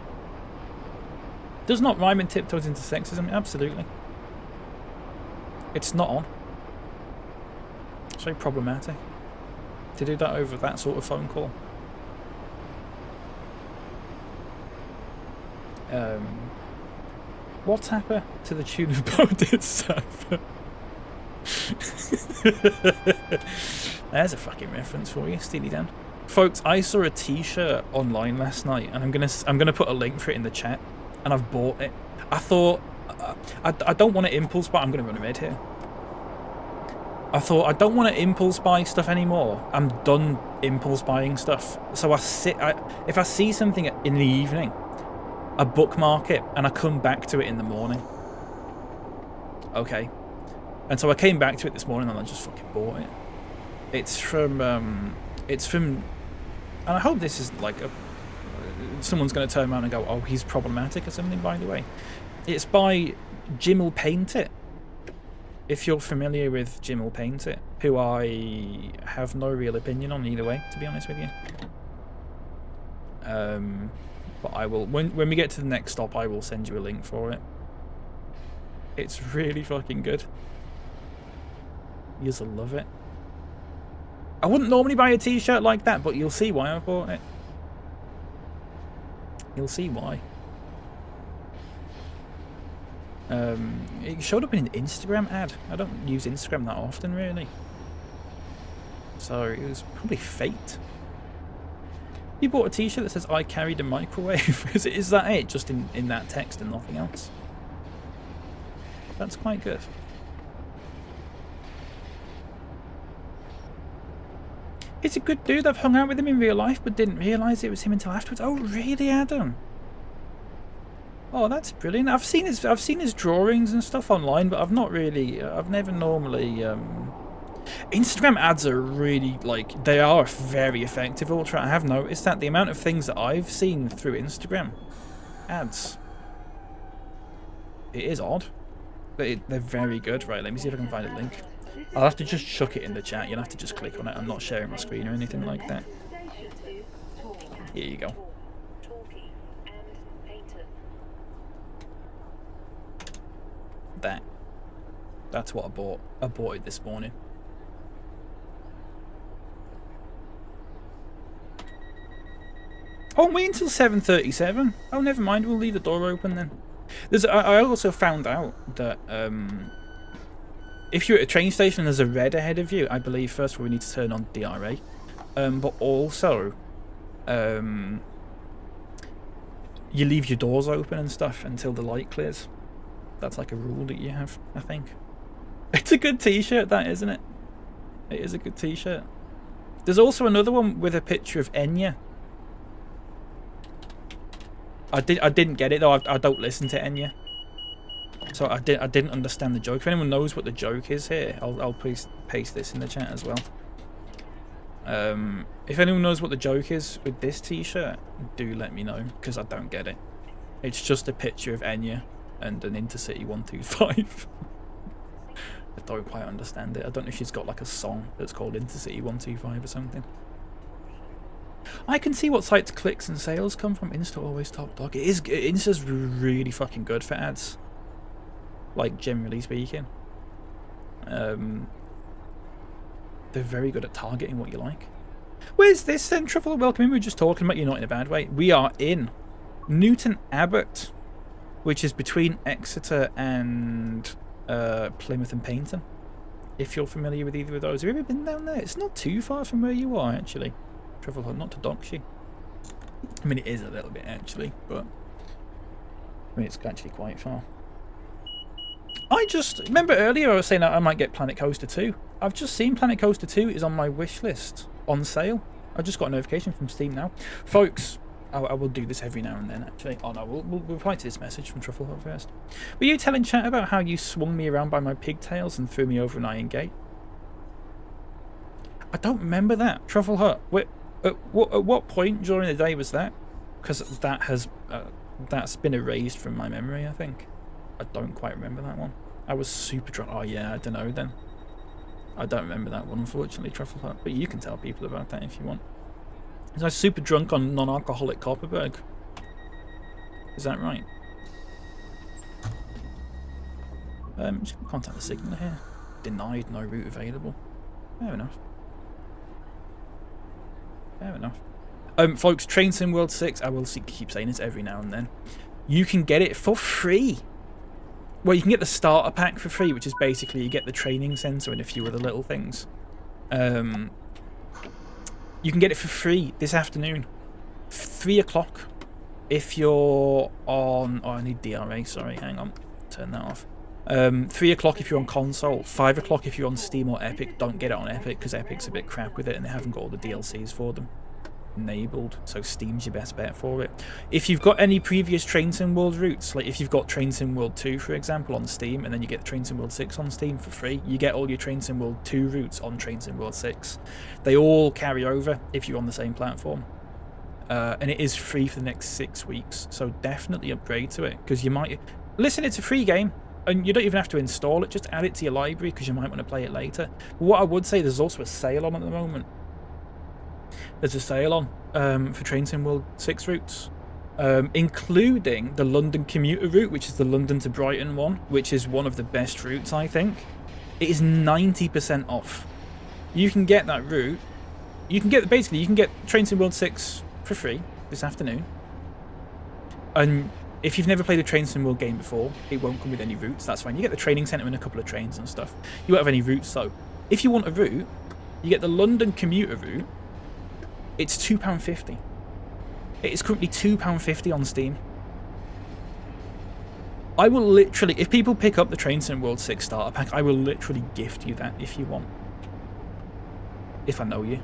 Does not rhyme and tiptoes into sexism? Absolutely. It's not on. It's very problematic to do that over that sort of phone call. WhatsApp her to the tune of Bodit Sapper. There's a fucking reference for you, Steely Dan. Folks, I saw a t-shirt online last night and I'm gonna put a link for it in the chat, and I've bought it. I thought I don't want to impulse buy. I'm gonna run a red here. I thought I don't want to impulse buy stuff anymore. I'm done impulse buying stuff. So if I see something in the evening, I bookmark it and I come back to it in the morning. Okay. And so I came back to it this morning and I just fucking bought it. It's from and I hope this is like someone's going to turn around and go, oh, he's problematic or something, by the way. It's by Jim'll Paint It. If you're familiar with Jim'll Paint It, who I have no real opinion on either way, to be honest with you. But I will, when we get to the next stop, I will send you a link for it. It's really fucking good. You'll love it. I wouldn't normally buy a t-shirt like that, but you'll see why I bought it. You'll see why. It showed up in an Instagram ad. I don't use Instagram that often, really. So it was probably fate. You bought a t-shirt that says, I carried a microwave. Is that it? Just in that text and nothing else? That's quite good. It's a good dude. I've hung out with him in real life, but didn't realise it was him until afterwards. Oh, really, Adam? Oh, that's brilliant. I've seen his drawings and stuff online, but I've not really. I've never normally. Instagram ads are really, like, they are very effective, Ultra. I have noticed that the amount of things that I've seen through Instagram ads, it is odd. They're very good. Right, let me see if I can find a link. I'll have to just chuck it in the chat. You'll have to just click on it. I'm not sharing my screen or anything like that. Here you go. That's what I bought. I bought it this morning. Oh, wait until 7:37. Oh, never mind. We'll leave the door open then. I also found out that if you're at a train station and there's a red ahead of you, I believe first of all we need to turn on DRA. But also, you leave your doors open and stuff until the light clears. That's like a rule that you have, I think. It's a good t-shirt, that, isn't it? It is a good t-shirt. There's also another one with a picture of Enya. I didn't get it though. I don't listen to Enya, so I didn't understand the joke. If anyone knows what the joke is here, I'll please paste this in the chat as well. If anyone knows what the joke is with this t-shirt, do let me know, because I don't get it. It's just a picture of Enya and an Intercity 125. I don't quite understand it. I don't know if she's got like a song that's called Intercity 125 or something. I can see what sites clicks and sales come from. Insta always top dog. It is. Insta's really fucking good for ads. Like, generally speaking. They're very good at targeting what you like. Where's this then, Truffle? Welcome in. We were just talking about you, not in a bad way. We are in Newton Abbot, which is between Exeter and Plymouth and Paignton. If you're familiar with either of those. Have you ever been down there? It's not too far from where you are, actually. Truffle Hunt, not to dox you. I mean, it is a little bit, actually, but I mean, it's actually quite far. I just remember earlier I was saying that I might get Planet Coaster 2. I've just seen Planet Coaster 2 is on my wish list on sale. I just got a notification from Steam now. Folks, I will do this every now and then, actually. Oh no, we'll reply to this message from Truffle Hunt first. Were you telling chat about how you swung me around by my pigtails and threw me over an iron gate? I don't remember that. Truffle Hut. At what point during the day was that? Because that's been erased from my memory, I think. I don't quite remember that one. I was super drunk. Oh yeah, I don't know then. I don't remember that one, unfortunately, Truffle Hut. But you can tell people about that if you want. I was super drunk on non-alcoholic Copperberg. Is that right? I'm just going to contact the signaler here. Denied, no route available. Fair enough. Fair enough. Folks, Train Sim World 6, I will keep saying this every now and then. You can get it for free. Well, you can get the starter pack for free, which is basically you get the training centre and a few other little things. You can get it for free this afternoon. 3 o'clock. If you're on... Oh, I need DRA, sorry, hang on. Turn that off. 3 o'clock if you're on console. 5 o'clock if you're on Steam or Epic. Don't get it on Epic, because Epic's a bit crap with it and they haven't got all the DLCs for them enabled, so Steam's your best bet for it. If you've got any previous Train Sim World routes, like if you've got Train Sim World 2 for example on Steam, and then you get Train Sim World 6 on Steam for free, you get all your Train Sim World 2 routes on Train Sim World 6. They all carry over if you're on the same platform, and it is free for the next 6 weeks, so definitely upgrade to it, because you might... Listen, it's a free game, and you don't even have to install it, just add it to your library, because you might want to play it later. But what I would say, there's also a sale on at the moment. There's a sale on for Train Sim World 6 routes, including the London commuter route, which is the London to Brighton one, which is one of the best routes, I think. It is 90% off. You can get that route. You can get, basically, you can get Train Sim World 6 for free this afternoon. And if you've never played a Train Sim World game before, it won't come with any routes. That's fine. You get the training centre and a couple of trains and stuff. You won't have any routes, though. If you want a route, you get the London commuter route. It's £2.50. It is currently £2.50 on Steam. I will literally, if people pick up the Train Sim World 6 starter pack, I will literally gift you that if you want. If I know you.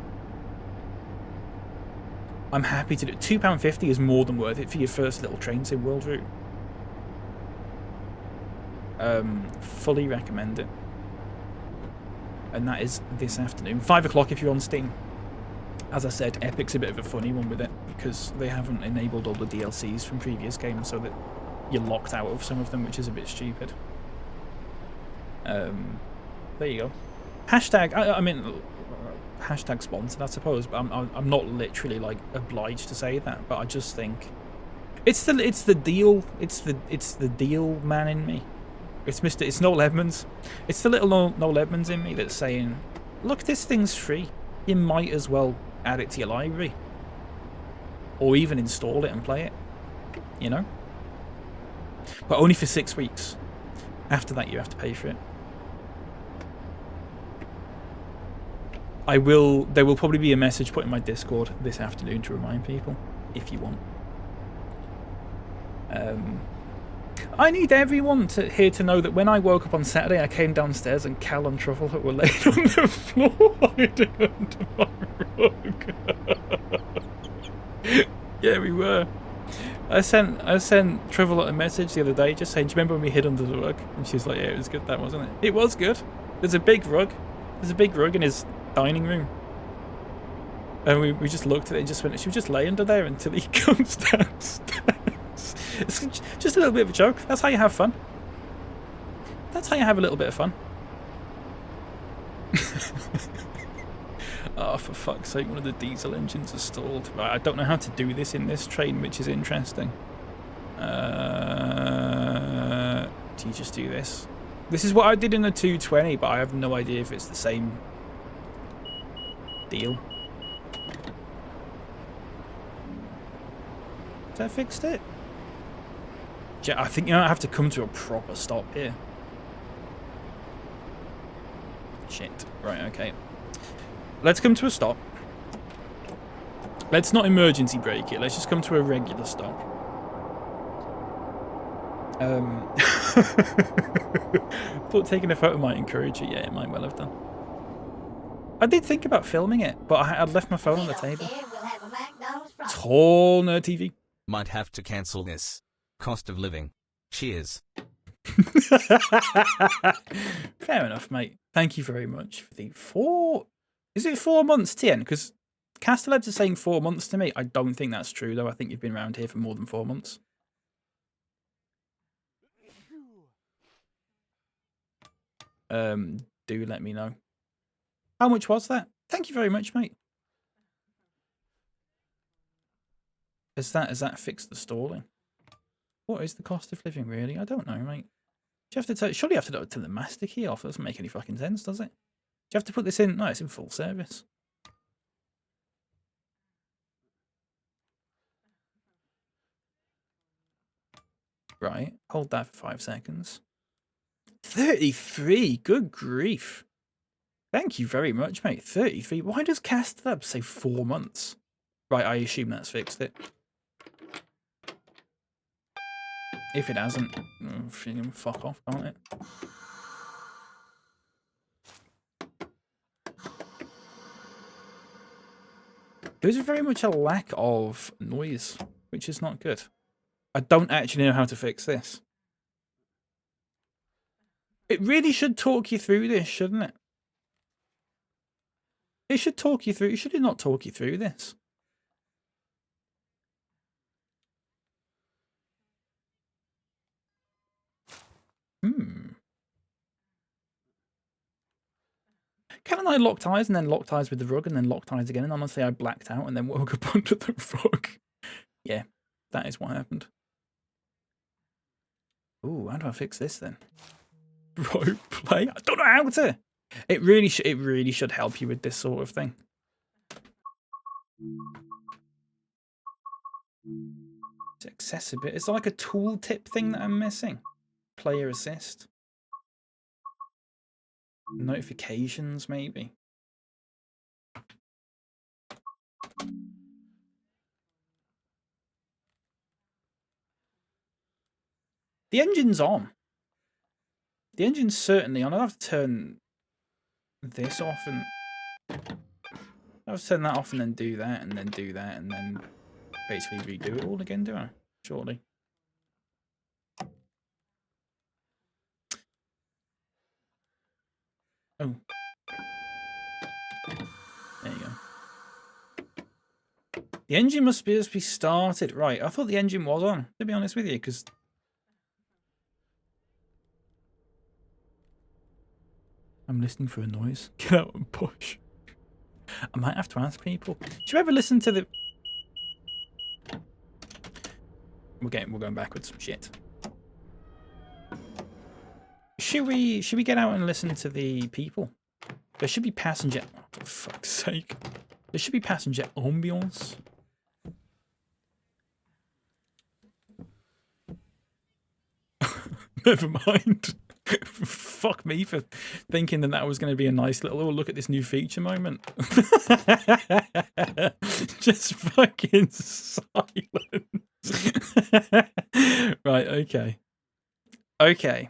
I'm happy to do it. £2.50 is more than worth it for your first little Train Sim World route. Fully recommend it. And that is this afternoon. 5 o'clock if you're on Steam. As I said, Epic's a bit of a funny one with it, because they haven't enabled all the DLCs from previous games, so that you're locked out of some of them, which is a bit stupid. There you go. Hashtag, I mean, hashtag sponsored, I suppose, but I'm not literally like obliged to say that, but I just think it's the deal, it's the deal man in me. It's Noel Edmonds. It's the little Noel Edmonds in me that's saying, look, this thing's free. You might as well add it to your library, or even install it and play it. You know, but only for 6 weeks. After that, you have to pay for it. There will probably be a message put in my Discord this afternoon to remind people, if you want. I need everyone here to know that when I woke up on Saturday, I came downstairs and Cal and Truffle were laying on the floor hiding under my rug. Yeah, we were. I sent Truffle a message the other day just saying, do you remember when we hid under the rug? And she's like, yeah, it was good, that wasn't it? It was good. There's a big rug. There's a big rug in his dining room. And we just looked at it and just went, she would just lay under there until he comes downstairs. It's just a little bit of a joke. That's how you have fun. That's how you have a little bit of fun. Oh, for fuck's sake, one of the diesel engines is stalled. Right, I don't know how to do this in this train, which is interesting. Do you just do this? This is what I did in the 220, but I have no idea if it's the same deal. Has that fixed it? Yeah, I think I have to come to a proper stop here. Shit. Right, okay. Let's come to a stop. Let's not emergency brake it. Let's just come to a regular stop. Thought taking a photo might encourage it. Yeah, it might well have done. I did think about filming it, but I'd left my phone on the table. Tall nerd TV. Might have to cancel this. Cost of living. Cheers. Fair enough, mate. Thank you very much for the 4... Is it 4 months, Tien? Because Castellebs are saying 4 months to me. I don't think that's true, though. I think you've been around here for more than 4 months. Do let me know. How much was that? Thank you very much, mate. Has that fixed the stalling? What is the cost of living, really? I don't know, mate. Do you have to surely you have to turn the master key off. That doesn't make any fucking sense, does it? Do you have to put this in? No, it's in full service. Right, hold that for 5 seconds. 33, good grief. Thank you very much, mate. 33. Why does Castellab say 4 months? Right, I assume that's fixed it. If it hasn't, fuck off, can't it? There's very much a lack of noise, which is not good. I don't actually know how to fix this. It really should talk you through this, shouldn't it? It should talk you through. Should it not talk you through this? Kevin and I locked eyes and then locked eyes with the rug and then locked eyes again, and honestly I blacked out and then woke up under the rug. Yeah, that is what happened. Ooh, how do I fix this then? Rope play? I don't know how to. It really should help you with this sort of thing. It's accessibility. It's like a tooltip thing that I'm missing. Player assist. Notifications, maybe. The engine's on. The engine's certainly on. I'll have to turn this off and I'll have to turn that off and then do that and then do that and then basically redo it all again, do I? Surely. Oh. There you go. The engine must be started. Right, I thought the engine was on, to be honest with you, because... I'm listening for a noise. Get out and push. I might have to ask people. Do you ever listen to the... We're going backwards. Shit. Should we get out and listen to the people? There should be passenger... Oh, for fuck's sake. There should be passenger ambience. Never mind. Fuck me for thinking that was going to be a nice little, oh, look at this new feature moment. Just fucking silence. Right, okay. Okay.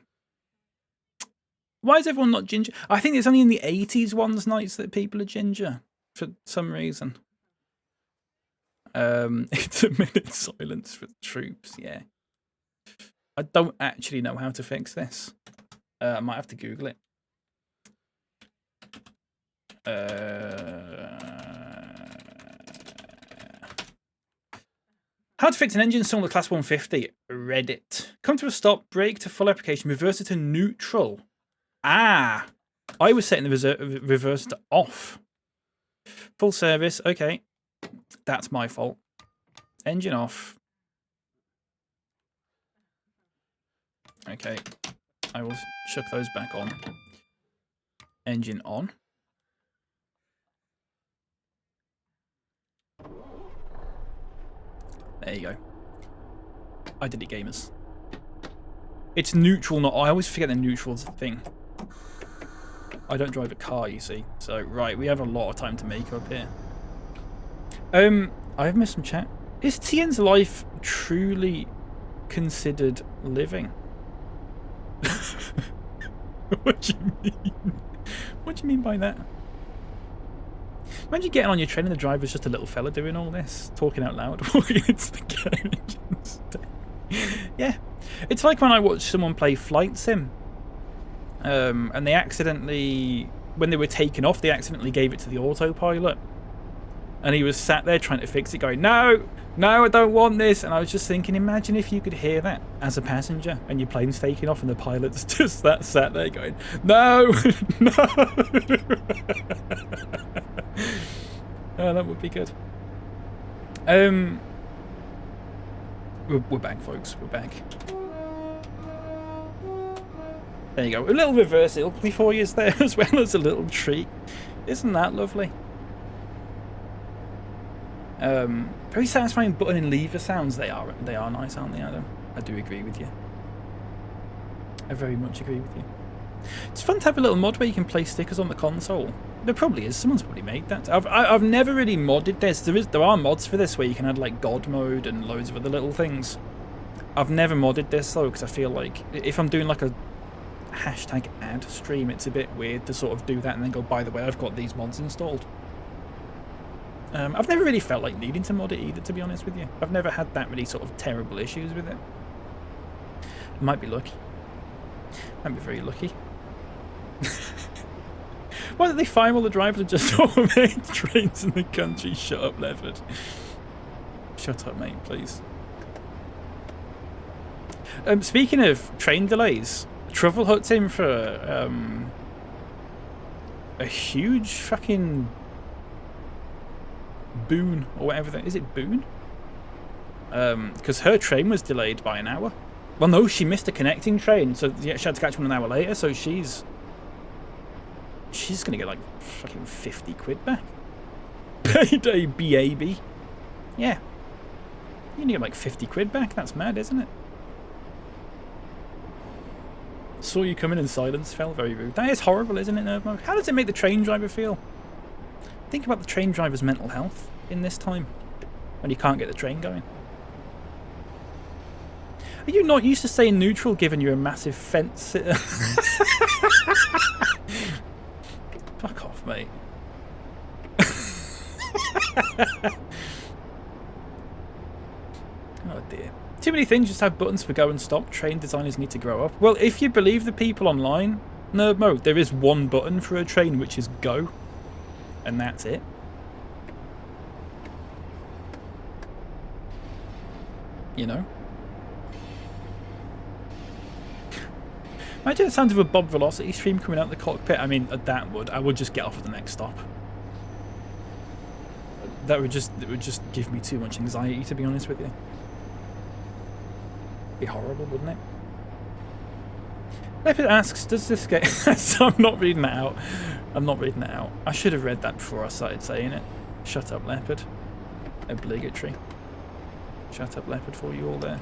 Why is everyone not ginger? I think it's only in the 80s ones nights that people are ginger for some reason. It's a minute silence for the troops, yeah. I don't actually know how to fix this. I might have to Google it. How to fix an engine stall on the Class 150. Reddit. Come to a stop, brake to full application, reverse it to neutral. Ah! I was setting the reverse to off. Full service, okay. That's my fault. Engine off. Okay, I will chuck those back on. Engine on. There you go. I did it, gamers. It's neutral, not... I always forget that neutral's the thing. I don't drive a car, you see. So, right, we have a lot of time to make up here. I have missed some chat. Is Tien's life truly considered living? What do you mean? What do you mean by that? Imagine getting on your train and the driver's just a little fella doing all this, talking out loud, walking into the garage. Yeah, it's like when I watched someone play Flight Sim, and they accidentally, when they were taken off, they accidentally gave it to the autopilot, and he was sat there trying to fix it, going, "No, no, I don't want this." And I was just thinking, imagine if you could hear that as a passenger and your plane's taking off and the pilot's just sat there going, "No, no." Oh, that would be good. We're back, folks. We're back. There you go. A little reversal before you there, as well as a little treat. Isn't that lovely? Very satisfying button and lever sounds. They are nice, aren't they, Adam? I do agree with you. I very much agree with you. It's fun to have a little mod where you can place stickers on the console. There probably is. Someone's probably made that. I've never really modded this. There are mods for this where you can add like God mode and loads of other little things. I've never modded this though, because I feel like if I'm doing like a hashtag ad stream, it's a bit weird to sort of do that and then go, by the way, I've got these mods installed. I've never really felt like needing to mod it either, to be honest with you. I've never had that many sort of terrible issues with it. I might be lucky. Might be very lucky. Why don't they find all the drivers and just automate trains in the country? Shut up, Leopard. Shut up, mate, please. Speaking of train delays, Truffle Hut's in for a huge fucking boon, or whatever that is. It boon? Because her train was delayed by an hour. Well, no, she missed a connecting train, so yeah, she had to catch one an hour later. So she's gonna get like fucking 50 quid back. Payday, BAB. Yeah, you can get like 50 quid back. That's mad, isn't it? Saw you coming in silence, fell. Very rude. That is horrible, isn't it, Nerdmog? How does it make the train driver feel? Think about the train driver's mental health in this time when you can't get the train going. Are you not used to staying neutral given you're a massive fence sitter? Fuck off, mate. Oh dear. Too many things just have buttons for go and stop. Train designers need to grow up. Well, if you believe the people online, Nerd Mode, there is one button for a train, which is go. And that's it. You know? Imagine the sound of a Bob Velocity stream coming out the cockpit. I mean, that would. I would just get off at the next stop. It would just give me too much anxiety, to be honest with you. Be horrible, wouldn't it? Leopard asks, does this game... So I'm not reading that out. I'm not reading that out. I should have read that before I started saying it. Shut up, Leopard. Obligatory. Shut up, Leopard, for you all there.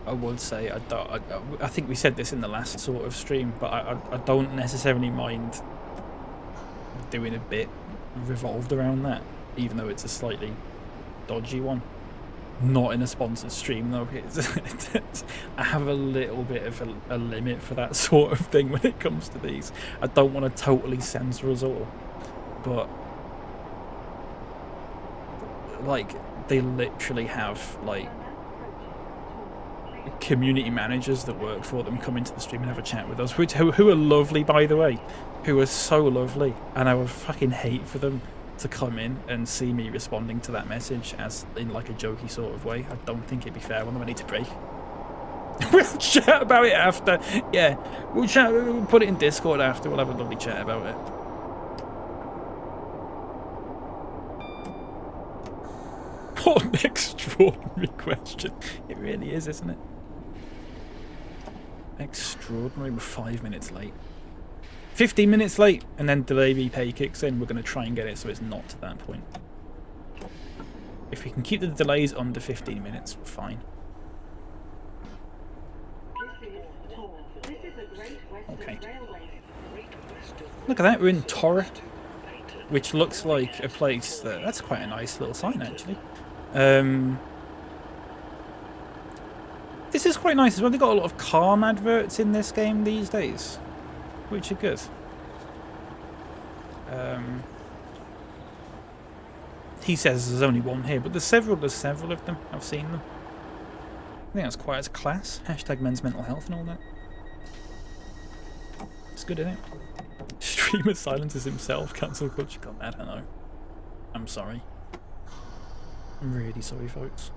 I would say, I think we said this in the last sort of stream, but I don't necessarily mind doing a bit revolved around that, even though it's a slightly dodgy one. Not in a sponsored stream though. I have a little bit of a limit for that sort of thing when it comes to these. I don't want to totally censor us all, but like they literally have like community managers that work for them come into the stream and have a chat with us, who are lovely, by the way, who are so lovely, and I would fucking hate for them to come in and see me responding to that message as in like a jokey sort of way. I don't think it'd be fair on them. I need to break. We'll chat about it after. Yeah, we'll chat. We'll put it in Discord after. We'll have a lovely chat about it. What an extraordinary question. It really is, isn't it? Extraordinary. We're 5 minutes late. 15 minutes late, and then delay repay kicks in. We're going to try and get it so it's not to that point. If we can keep the delays under 15 minutes, we're fine. Okay. Look at that, we're in Torre, which looks like a place that's quite a nice little sign, actually. This is quite nice as well. They've got a lot of calm adverts in this game these days, which are good. He says there's only one here, but there's several of them. I've seen them. I think that's quite as class. Hashtag men's mental health and all that. It's good, isn't it? Streamer silences himself. Cancel culture got mad. I know. I'm sorry. I'm really sorry, folks.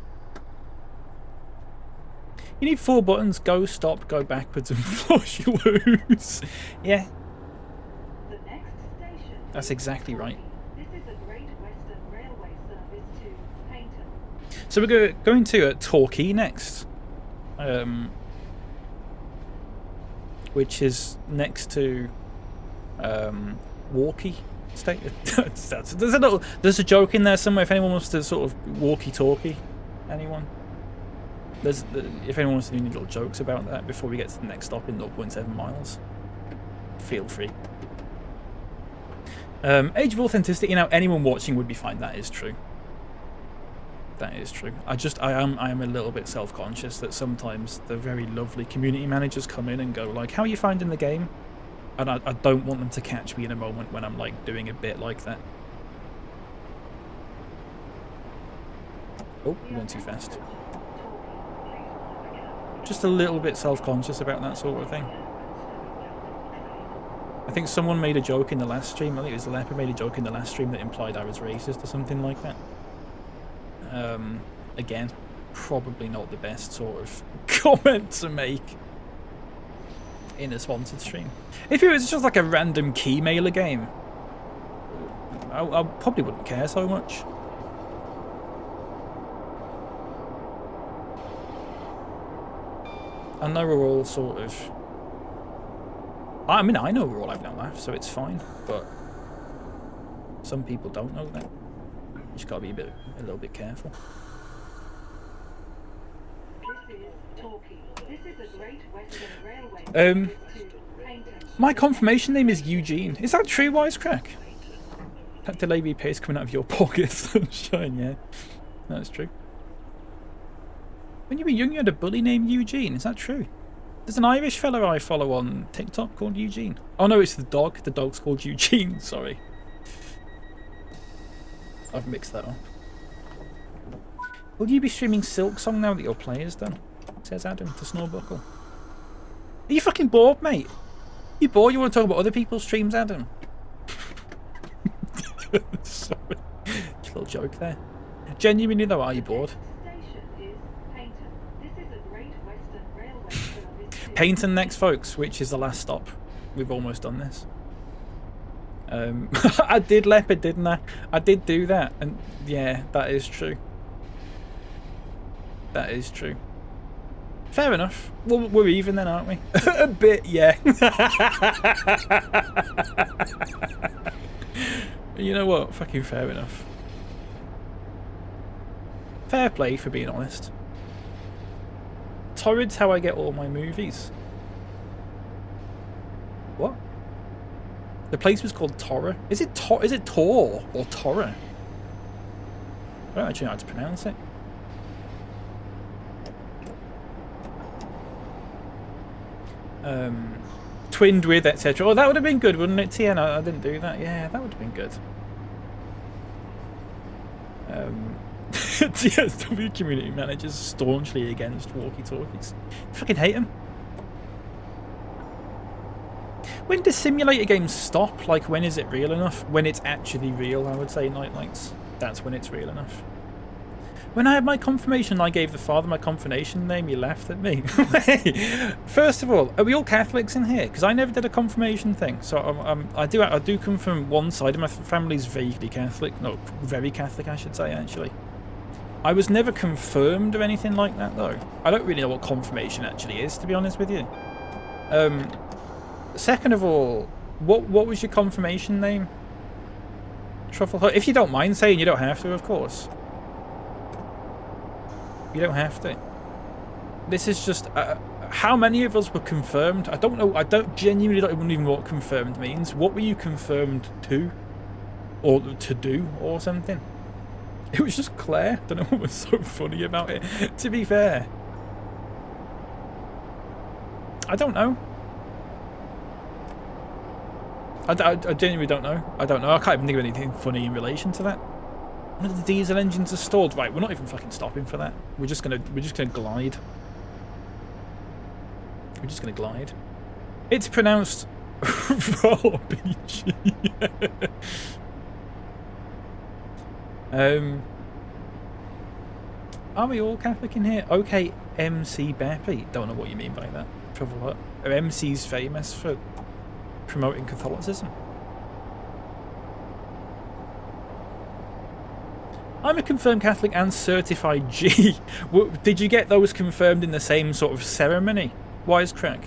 You need 4 buttons: go, stop, go backwards, and flush. You lose. Yeah. The next station That's exactly right. This is a Great Western Railway service to Paynton. So we're going to Torquay next, which is next to Walkie State. There's a joke in there somewhere. If anyone wants to sort of walkie-talkie, anyone. If anyone wants to do any little jokes about that before we get to the next stop in 0.7 miles, feel free. Age of Authenticity. Now, anyone watching would be fine. That is true. That is true. I am a little bit self-conscious that sometimes the very lovely community managers come in and go like, "How are you finding the game?" And I don't want them to catch me in a moment when I'm like doing a bit like that. Oh, we went too fast. Just a little bit self-conscious about that sort of thing. I think someone made a joke in the last stream. I think it was Leopard made a joke in the last stream that implied I was racist or something like that. Again, probably not the best sort of comment to make in a sponsored stream. If it was just like a random key mailer game, I probably wouldn't care so much. I know we're all sort of... I mean, I know we're all having a laugh, so it's fine, but some people don't know that. You just gotta be a little bit careful. This is Torquay. This is a Great Western Railway service to Paynton. My confirmation name is Eugene. Is that true, Wisecrack? That delay repay is coming out of your pocket, sunshine, yeah. That's true. When you were young, you had a bully named Eugene. Is that true? There's an Irish fellow I follow on TikTok called Eugene. Oh no, it's the dog. The dog's called Eugene. Sorry. I've mixed that up. Will you be streaming Silk Song now that your play is done? Says Adam to Snorbuckle. Are you fucking bored, mate? You bored? You want to talk about other people's streams, Adam? Sorry. Just a little joke there. Genuinely though, are you bored? Station is Paynton. This is a Great Western Railway service to Paynton next, folks, which is the last stop. We've almost done this. I did leopard, didn't I? I did do that, and yeah, that is true. That is true. Fair enough. Well, we're even then, aren't we? A bit, yeah. You know what? Fucking fair enough. Fair play, for being honest. Torrid's how I get all my movies. What? The place was called Torra. Is it Tor or Torra? I don't actually know how to pronounce it. Twinned with, etc. Oh, that would have been good, wouldn't it, TN? I didn't do that. Yeah, that would have been good. TSW community managers staunchly against walkie-talkies. Fucking hate them. When do simulator games stop? Like, when is it real enough? When it's actually real, I would say, Nightlights. That's when it's real enough. When I had my confirmation, I gave the father my confirmation name, he laughed at me. First of all, are we all Catholics in here? Because I never did a confirmation thing. So I do come from one side of my family's vaguely Catholic. No, very Catholic, I should say, actually. I was never confirmed or anything like that, though. I don't really know what confirmation actually is, to be honest with you. Second of all, what was your confirmation name? Truffle. If you don't mind saying, you don't have to, of course. You don't have to. This is just how many of us were confirmed? I don't know. I genuinely don't even know what confirmed means. What were you confirmed to, or to do, or something? It was just Claire. I don't know what was so funny about it. To be fair, I don't know. I genuinely don't know. I don't know. I can't even think of anything funny in relation to that. One of the diesel engines are stalled. Right, we're not even fucking stopping for that. We're just gonna glide. We're just gonna glide. It's pronounced RPG. Are we all Catholic in here? Okay, MC Bappy. Don't know what you mean by that. Are MCs famous for promoting Catholicism? I'm a confirmed Catholic and certified G. Did you get those confirmed in the same sort of ceremony? Wisecrack.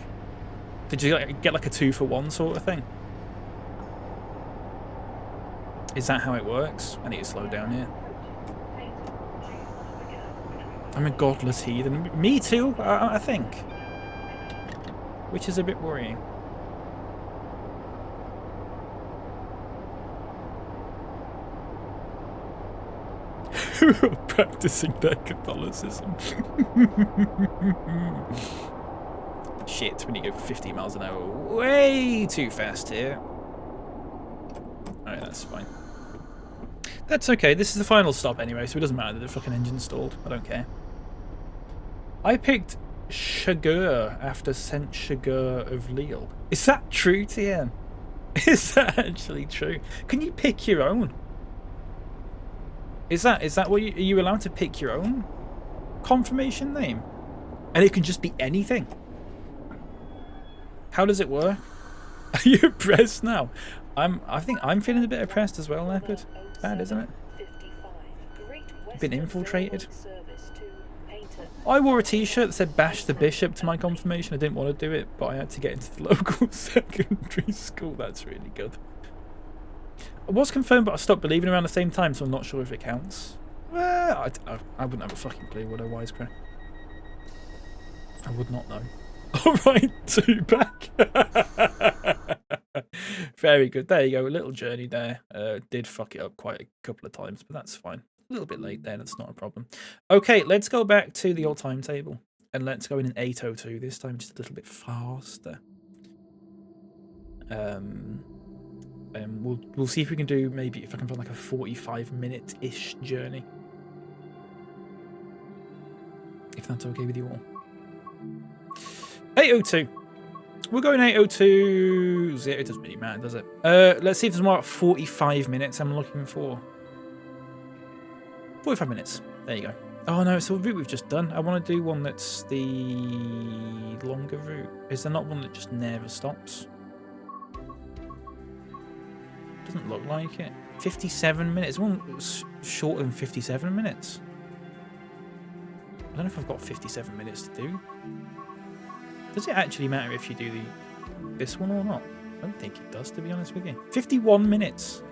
Did you get like a 2-for-1 sort of thing? Is that how it works? I need to slow down here. I'm a godless heathen. Me too, I think. Which is a bit worrying. Who are practicing their Catholicism? Shit, we need to go 50 miles an hour. Way too fast here. Alright, that's fine. That's okay, this is the final stop anyway, so it doesn't matter that the fucking engine's stalled. I don't care. I picked Chagall after Saint Chagall of Lille. Is that true, TN? Is that actually true? Can you pick your own? Is that what are you allowed to pick your own confirmation name? And it can just be anything. How does it work? Are you oppressed now? I think I'm feeling a bit oppressed as well, Leopard. Bad, isn't it? Been infiltrated. I wore a t-shirt that said bash the bishop to my confirmation. I didn't want to do it, but I had to get into the local secondary school. That's really good. I was confirmed, but I stopped believing around the same time, so I'm not sure if it counts. Well, I wouldn't have a fucking clue, would I, Wisecrack? I would not know. Alright, 2 back. Very good. There you go, a little journey there. Did fuck it up quite a couple of times, but that's fine. A little bit late there, that's not a problem. Okay, let's go back to the old timetable. And let's go in an 8:02 this time, just a little bit faster. We'll see if we can do, maybe if I can find like a 45-minute-ish journey. If that's okay with you all. 8:02. We're going 8:02. It doesn't really matter, does it? Let's see if there's more like 45 minutes I'm looking for. 45 minutes. There you go. Oh no, it's the route we've just done. I want to do one that's the longer route. Is there not one that just never stops? Doesn't look like it. 57 minutes. One that's shorter than 57 minutes. I don't know if I've got 57 minutes to do. Does it actually matter if you do this one or not? I don't think it does, to be honest with you. 51 minutes.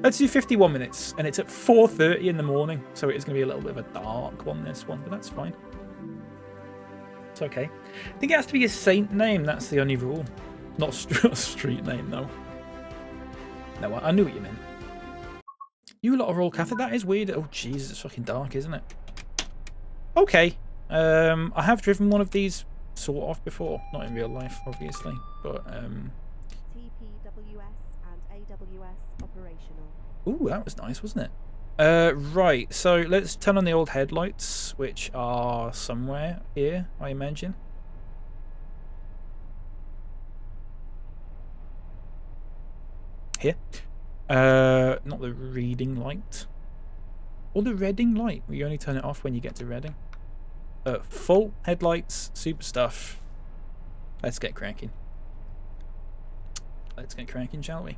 Let's do 51 minutes, and it's at 4:30 in the morning, so it is going to be a little bit of a dark one, this one, but that's fine. It's okay. I think it has to be a saint name, that's the only rule. Not a street name, though. No, I knew what you meant. You lot are all Catholic? That is weird. Oh, Jesus, it's fucking dark, isn't it? Okay. I have driven one of these sort of before. Not in real life, obviously, but... TPWS and AWS operational. Ooh, that was nice, wasn't it? Right, so let's turn on the old headlights, which are somewhere here, I imagine. Here. Not the reading light. Or the reading light. We only turn it off when you get to Reading. Full headlights, super stuff. Let's get cracking. Let's get cracking, shall we?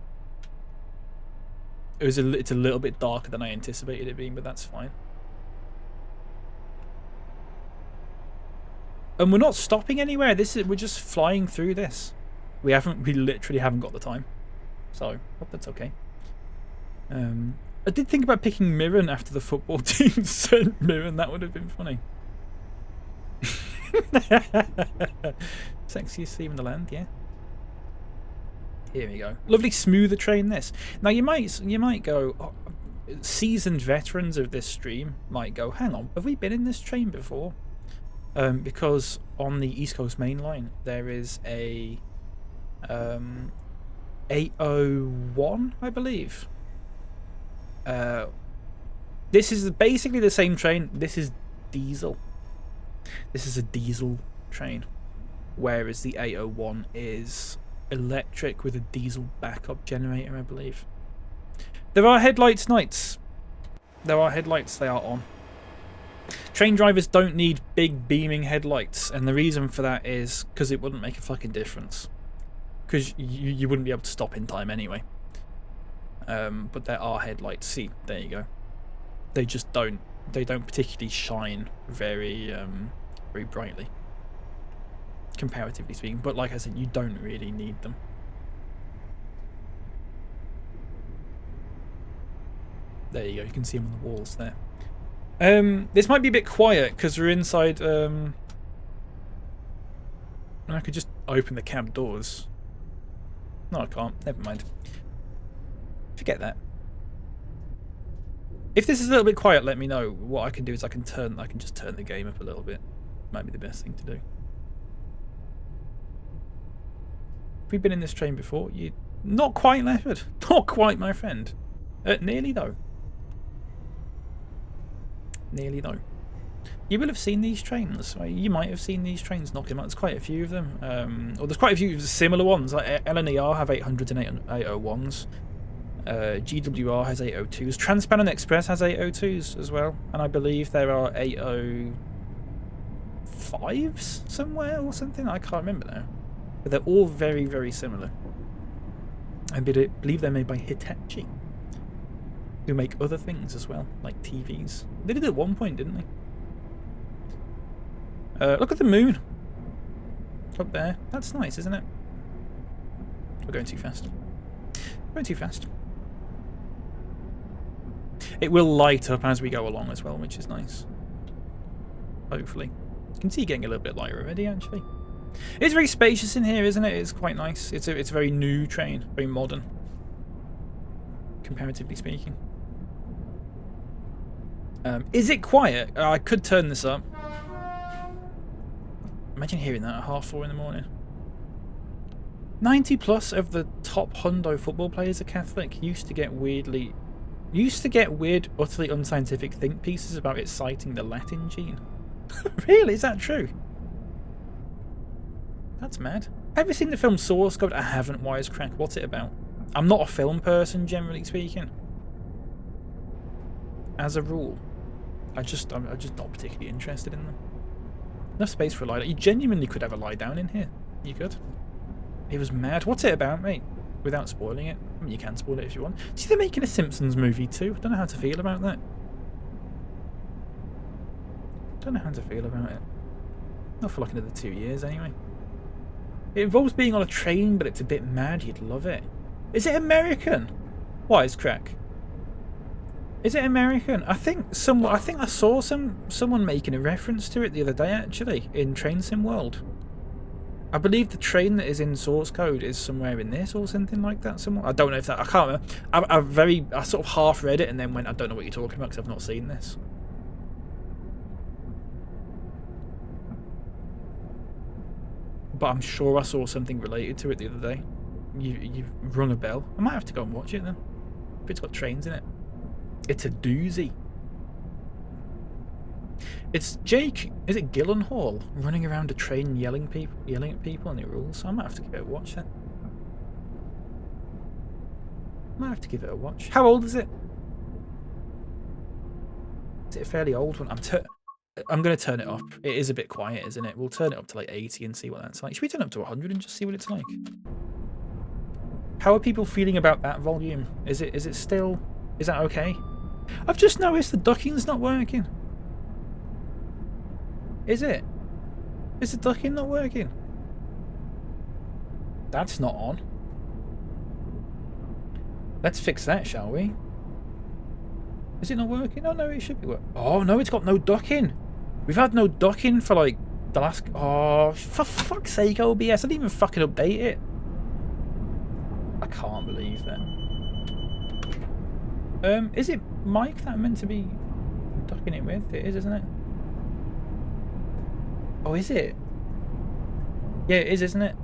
It's a little bit darker than I anticipated it being, but that's fine. And we're not stopping anywhere. We're just flying through this. We literally haven't got the time. So, hope that's okay. I did think about picking Mirren after the football team sent Mirren. That would have been funny. Sexiest team in the land, yeah. Here we go. Lovely smoother train this. Now you might go, oh, seasoned veterans of this stream might go, hang on, have we been in this train before? Because on the East Coast Main Line there is a 801, I believe. This is basically the same train. This is diesel. This is a diesel train, whereas the 801 is electric with a diesel backup generator, I believe. There are headlights nights. There are headlights, they are on. Train drivers don't need big beaming headlights, and the reason for that is because it wouldn't make a fucking difference. Because you wouldn't be able to stop in time anyway. But there are headlights. See, there you go. They just don't particularly shine very very brightly, comparatively speaking. But like I said, you don't really need them. There you go. You can see them on the walls there. This might be a bit quiet because we're inside. And I could just open the cab doors. No, I can't. Never mind. Forget that. If this is a little bit quiet, let me know. What I can do is I can just turn the game up a little bit. Might be the best thing to do. Have we been in this train before? You not quite, Leopard. Not quite, my friend. Nearly though. Nearly though. You will have seen these trains. You might have seen these trains knocking out. There's quite a few of them. Or there's quite a few similar ones. Like LNER have 800s and 801s. GWR has 802s. Transpanam Express has 802s as well. And I believe there are 805s somewhere or something. I can't remember now. But they're all very, very similar. I believe they're made by Hitachi, who make other things as well, like TVs. They did it at one point, didn't they? Look at the moon up there. That's nice, isn't it? We're going too fast. Going too fast. It will light up as we go along as well, which is nice. Hopefully. You can see it getting a little bit lighter already, actually. It's very spacious in here, isn't it? It's quite nice. It's a very new train, very modern, comparatively speaking. Is it quiet? I could turn this up. Imagine hearing that at 4:30 in the morning. 90+ of the top hundo football players are Catholic. Used to get weird, utterly unscientific think pieces about it citing the Latin gene. Really? Is that true? That's mad. Have you seen the film Source Code? I haven't. Wisecrack. What's it about? I'm not a film person, generally speaking. as a rule. I'm just not particularly interested in them. Enough space for a lie down. You genuinely could have a lie down in here. You could. It was mad. What's it about, mate? Without spoiling it. I mean, you can spoil it if you want. See, they're making a Simpsons movie too. I don't know how to feel about that. Don't know how to feel about it. Not for like another 2 years anyway. It involves being on a train, but it's a bit mad. You'd love it. Is it American? What is crack? Is it American? I think I saw someone making a reference to it the other day actually in Train Sim World. I believe the train that is in source code is somewhere in this or something like that. Somewhere. I don't know if that. I can't remember. I sort of half read it and then went, I don't know what you're talking about because I've not seen this. But I'm sure I saw something related to it the other day. You've rung a bell. I might have to go and watch it then. If it's got trains in it. It's a doozy. It's Jake, is it Gyllenhaal, running around a train yelling at people and it rules. I might have to give it a watch then. Might have to give it a watch. How old is it? Is it a fairly old one? I'm going to turn it up. It is a bit quiet, isn't it? We'll turn it up to like 80 and see what that's like. Should we turn it up to 100 and just see what it's like? How are people feeling about that volume? Is it still... Is that okay? I've just noticed the ducking's not working. Is it? Is the ducking not working? That's not on. Let's fix that, shall we? Is it not working? Oh no, it should be working. Oh no, it's got no ducking. We've had no ducking for like the last... Oh, for fuck's sake, OBS. I didn't even fucking update it. I can't believe that. Is it Mike that I'm meant to be ducking it with? It is, isn't it? Oh, is it? Yeah, it is, isn't it?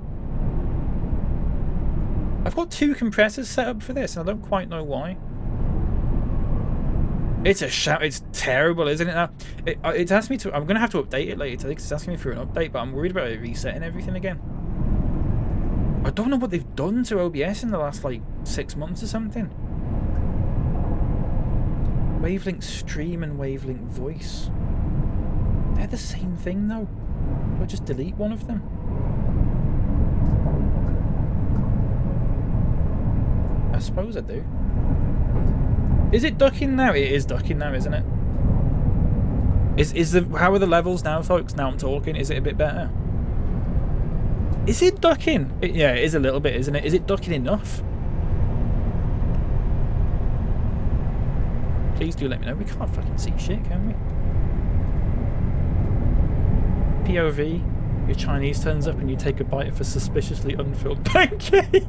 I've got 2 compressors set up for this, and I don't quite know why. It's a shout. It's terrible, isn't it? Now, it's asked me to... I'm going to have to update it later today, because it's asking me for an update, but I'm worried about it resetting everything again. I don't know what they've done to OBS in the last, like, 6 months or something. Wavelength stream and wavelength voice. They're the same thing, though. Do I just delete one of them? I suppose I do. Is it ducking now? It is ducking now, isn't it? How are the levels now, folks? Now I'm talking. Is it a bit better? Is it ducking? Yeah, it is a little bit, isn't it? Is it ducking enough? Please do let me know. We can't fucking see shit, can we? POV, your Chinese turns up and you take a bite of a suspiciously unfilled pancake.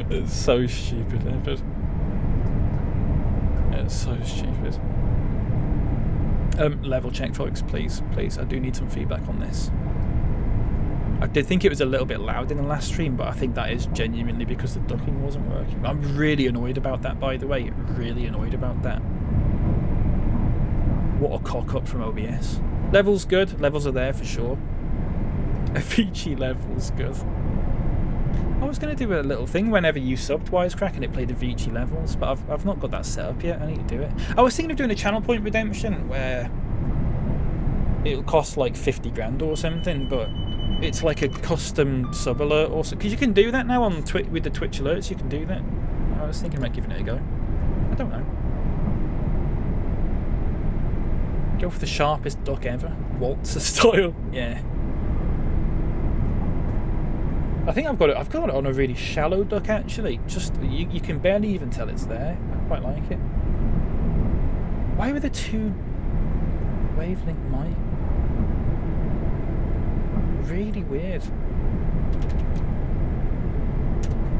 It's so stupid, Evan. It's so stupid. Level check, folks, please. Please, I do need some feedback on this. I did think it was a little bit loud in the last stream, but I think that is genuinely because the ducking wasn't working. I'm really annoyed about that, by the way. Really annoyed about that. What a cock up from OBS. Levels good. Levels are there for sure. Avicii levels good. I was going to do a little thing whenever you subbed Wisecrack and it played Avicii levels, but I've not got that set up yet. I need to do it. I was thinking of doing a channel point redemption where it'll cost like 50 grand or something, but it's like a custom sub alert or something. Because you can do that now on with the Twitch alerts, you can do that. I was thinking about giving it a go. I don't know. Go for the sharpest duck ever. Waltzer style. Yeah. I think I've got it on a really shallow duck actually. Just you can barely even tell it's there. I quite like it. Why were there 2 wavelength mic? Really weird.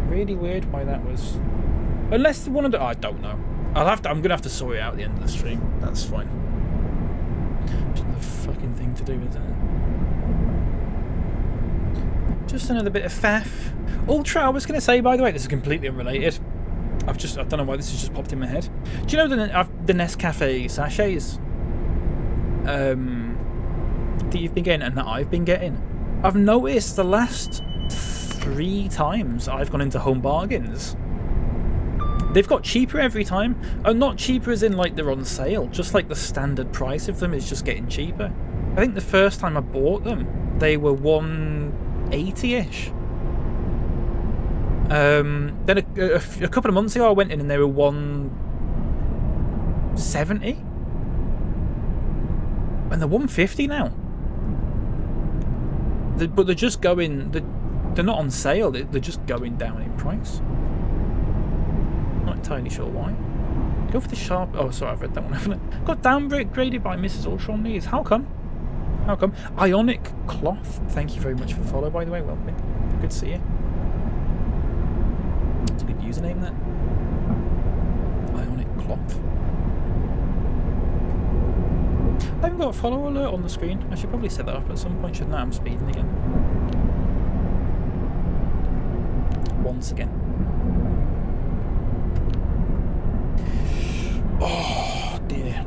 Really weird why that was. Unless one of the... I don't know. I'm gonna have to sort it out at the end of the stream. That's fine. Just another fucking thing to do, isn't it? Just another bit of faff. Ultra, I was gonna say, by the way, this is completely unrelated. I don't know why this has just popped in my head. Do you know the Nescafe sachets? That you've been getting and that I've been getting? I've noticed the last 3 times I've gone into Home Bargains. They've got cheaper every time. And not cheaper as in like they're on sale, just like the standard price of them is just getting cheaper. I think the first time I bought them, they were 180-ish. Then a couple of months ago I went in and they were 170. And they're 150 now. But they're just going... They're not on sale, they're just going down in price. Not entirely sure why. Go for the sharp... Oh, sorry, I've read that one, haven't I? Got downgraded by Mrs. Ultron News. How come? How come? Ionic Cloth. Thank you very much for the follow, by the way. Welcome in. Good to see you. It's a good username, that. Ionic Cloth. I haven't got a follow alert on the screen. I should probably set that up at some point, shouldn't I? I'm speeding again. Once again. Oh, dear.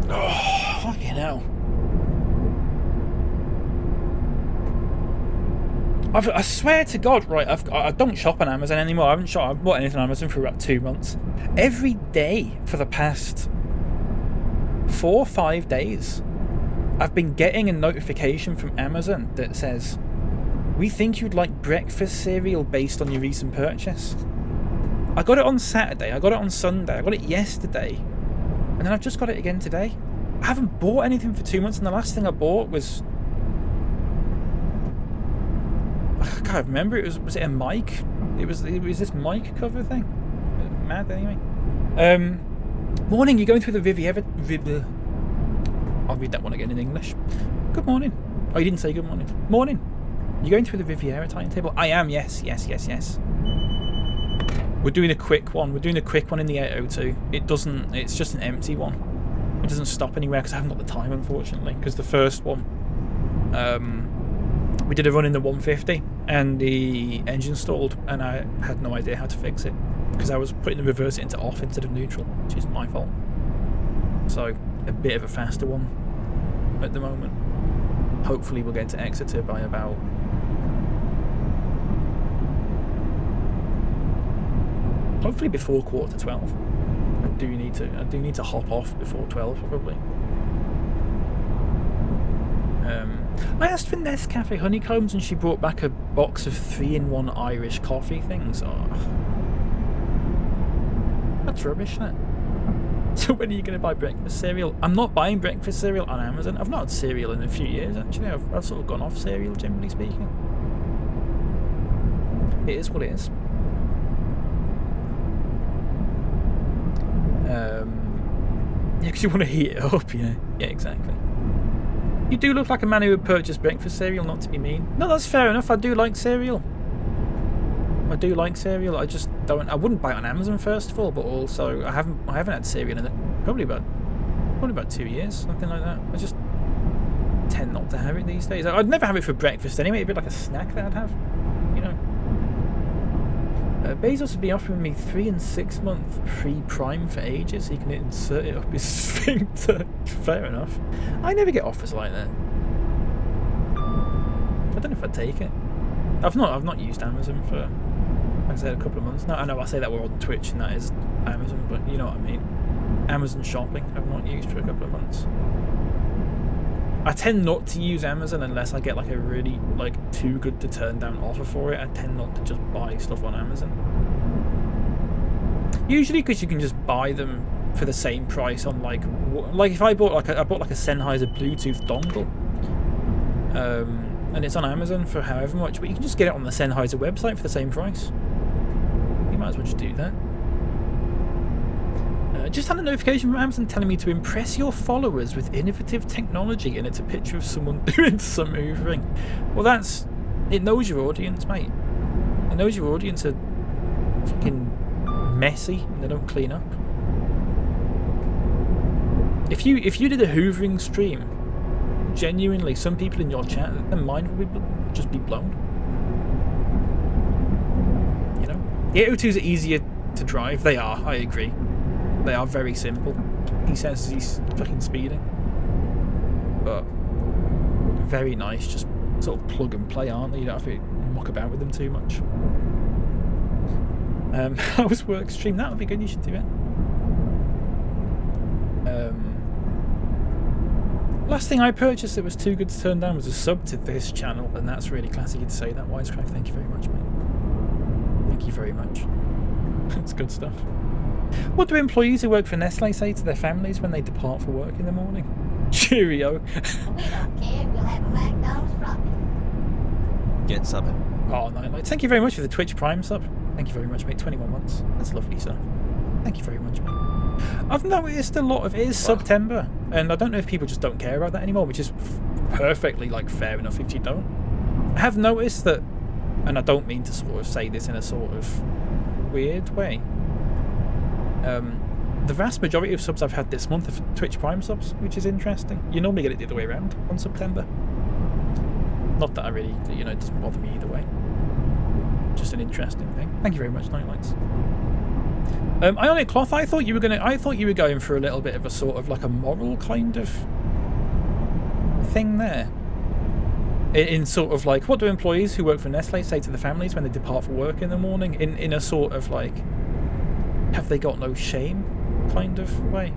Oh, fucking hell. I swear to God, right, I don't shop on Amazon anymore. I haven't bought anything on Amazon for about 2 months. Every day for the past 4 or 5 days, I've been getting a notification from Amazon that says, "We think you'd like breakfast cereal based on your recent purchase." I got it on Saturday, I got it on Sunday, I got it yesterday, and then I've just got it again today. I haven't bought anything for 2 months, and the last thing I bought was... I can't remember, was it a mic? It was this mic cover thing. Mad anyway. Morning, you're going through the Riviera... I'll read that one again in English. Good morning. Oh, you didn't say good morning. Morning. You're going through the Riviera timetable? I am, yes. We're doing a quick one. We're doing a quick one in the 802. It's just an empty one. It doesn't stop anywhere because I haven't got the time, unfortunately. Because the first one, we did a run in the 150 and the engine stalled and I had no idea how to fix it because I was putting the reverse into off instead of neutral, which is my fault. So, a bit of a faster one at the moment. Hopefully we'll get to Exeter by about... hopefully before 11:45. I do need to hop off before 12 probably. I asked for Nescafe honeycombs and she brought back a box of 3-in-1 Irish coffee things. Oh, that's rubbish, that. So when are you going to buy breakfast cereal? I'm not buying breakfast cereal on Amazon. I've not had cereal in a few years actually. I've sort of gone off cereal, generally speaking. It is what it is. Yeah, because you want to heat it up, yeah. Yeah, exactly. You do look like a man who would purchase breakfast cereal, not to be mean. No, that's fair enough. I do like cereal. I do like cereal. I just don't... I wouldn't buy it on Amazon, first of all, but also I haven't had cereal in probably about 2 years, something like that. I just tend not to have it these days. I'd never have it for breakfast anyway. It'd be like a snack that I'd have, you know. Bezos would be offering me 3 and 6 month free Prime for ages. So he can insert it up his sphincter. Fair enough. I never get offers like that. I don't know if I'd take it. I've not used Amazon for, like I said, a couple of months now. I know I say that we're on Twitch and that is Amazon, but you know what I mean. Amazon shopping I've not used for a couple of months. I tend not to use Amazon unless I get like a really too good to turn down offer for it. I tend not to just buy stuff on Amazon. Usually because you can just buy them for the same price on like if I bought a Sennheiser Bluetooth dongle, and it's on Amazon for however much, but you can just get it on the Sennheiser website for the same price. You might as well just do that. Just had a notification from Amazon telling me to impress your followers with innovative technology, and it's a picture of someone doing some hoovering. Well, it knows your audience, mate. It knows your audience are fucking messy and they don't clean up. If you did a hoovering stream, genuinely, some people in your chat, their mind would just be blown. You know, the 802s are easier to drive. They are. I agree. They are very simple. He says he's fucking speeding. But very nice, just sort of plug and play, aren't they? You don't have to muck about with them too much. How's work stream? That would be good. You should do it. Last thing I purchased that was too good to turn down was a sub to this channel, and that's really classy to say that, Wisecrack. Thank you very much, mate. Thank you very much. It's good stuff. What do employees who work for Nestle say to their families when they depart for work in the morning? Cheerio. We don't care. We'll have a McDonald's from Get subbing. Oh, Nightlight. Thank you very much for the Twitch Prime sub. Thank you very much, mate. 21 months. That's lovely stuff. Thank you very much, mate. I've noticed a lot of it is September, and I don't know if people just don't care about that anymore, which is perfectly like fair enough if you don't. I have noticed that, and I don't mean to sort of say this in a sort of weird way. The vast majority of subs I've had this month are Twitch Prime subs, which is interesting. You normally get it the other way around on September. Not that I really, you know, it doesn't bother me either way. Just an interesting thing. Thank you very much, Nightlights. Ionic Cloth, I thought you were going for a little bit of a sort of like a moral kind of thing there. In sort of like, what do employees who work for Nestle say to the families when they depart for work in the morning? In a sort of like, have they got no shame kind of way?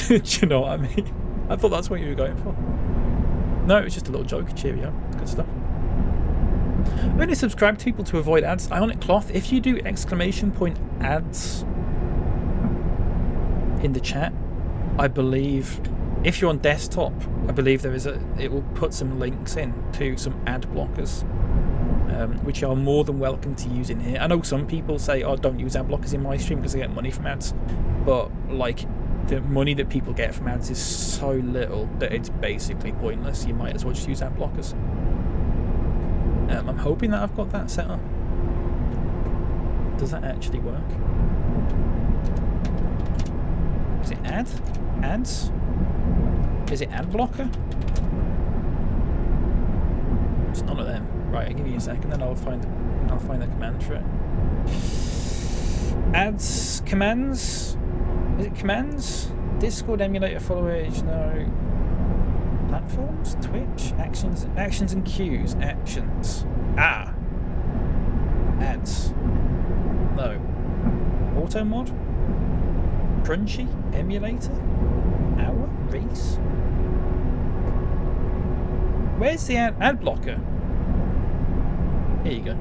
Do you know what I mean? I thought that's what you were going for. No, it was just a little joke. Cheerio. Good stuff. I only subscribe to people to avoid ads. Ionic Cloth, if you do !ads in the chat, I believe, if you're on desktop, I believe it will put some links in to some ad blockers, which you are more than welcome to use in here. I know some people say, oh, don't use ad blockers in my stream because they get money from ads, but like, the money that people get from ads is so little that it's basically pointless. You might as well just use ad blockers. I'm hoping that I've got that set up. Does that actually work? Is it ads? Is it ad blocker? It's none of them. Right, give me a second, then I'll find the command for it. Ads commands. Is it commands? Discord emulator followers, no. Platforms? Twitch? Actions and queues. Actions. Ah. Ads. No. Auto mod? Crunchy? Emulator? Hour? Reese? Where's the ad blocker? Here you go.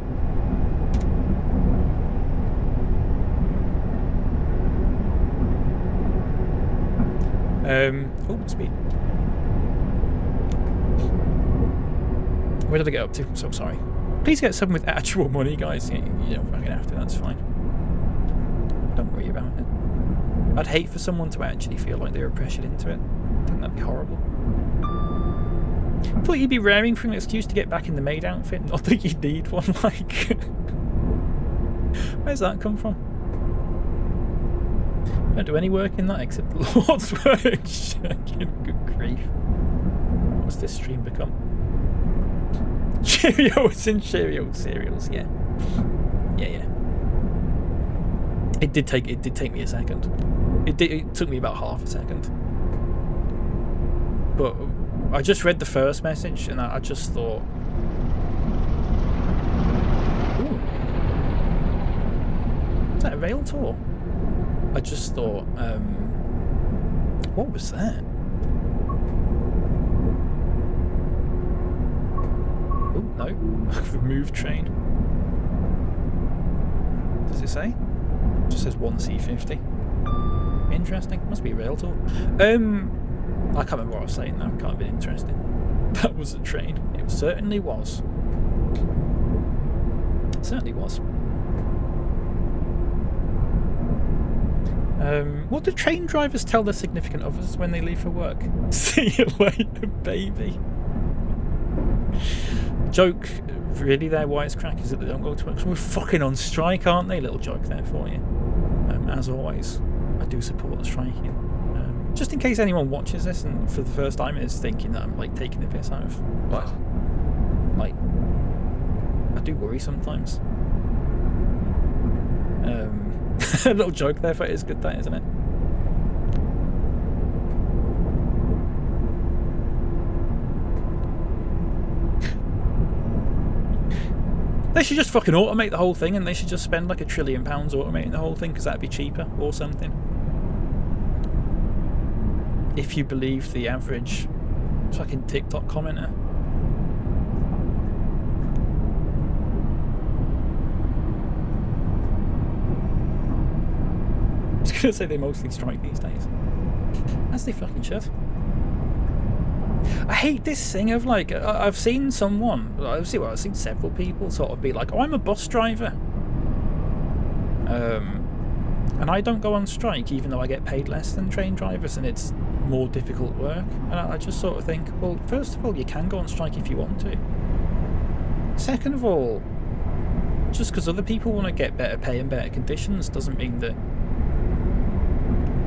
Oh, speed. Where did I get up to? I'm so sorry. Please get something with actual money, guys. You don't fucking have to, that's fine. Don't worry about it. I'd hate for someone to actually feel like they were pressured into it. I think that'd be horrible. I thought you'd be raring for an excuse to get back in the maid outfit. Not that you'd need one, like. Where's that come from? I don't do any work in that except the Lord's work. Good grief. What's this stream become? Cheerios and Cheerio cereals, yeah. Yeah. It did take me a second. It took me about half a second. But I just read the first message and I just thought, ooh. Is that a rail tour? I just thought, what was that? Oh, no. Remove train. Does it say? It just says 1C50. Interesting. Must be a rail tour. I can't remember what I was saying now. Can't have been interesting. That was a train. It certainly was. It certainly was. What do train drivers tell their significant others when they leave for work? See you later, baby. Joke really there, Wisecrack, is that they don't go to work. So we're fucking on strike, aren't they? Little joke there for you. As always, I do support the striking. Just in case anyone watches this and for the first time is thinking that I'm like taking the piss out of. What? Like, I do worry sometimes. A little joke there, but it's good, that, isn't it? They should just fucking automate the whole thing, and they should just spend like £1 trillion automating the whole thing, because that'd be cheaper or something. If you believe the average fucking TikTok commenter. I was gonna say they mostly strike these days. As they fucking should. I hate this thing of like, I've seen someone, I've seen several people sort of be like, oh, I'm a bus driver. And I don't go on strike even though I get paid less than train drivers and it's more difficult work. And I just sort of think, well, first of all, you can go on strike if you want to. Second of all, just because other people want to get better pay and better conditions doesn't mean that,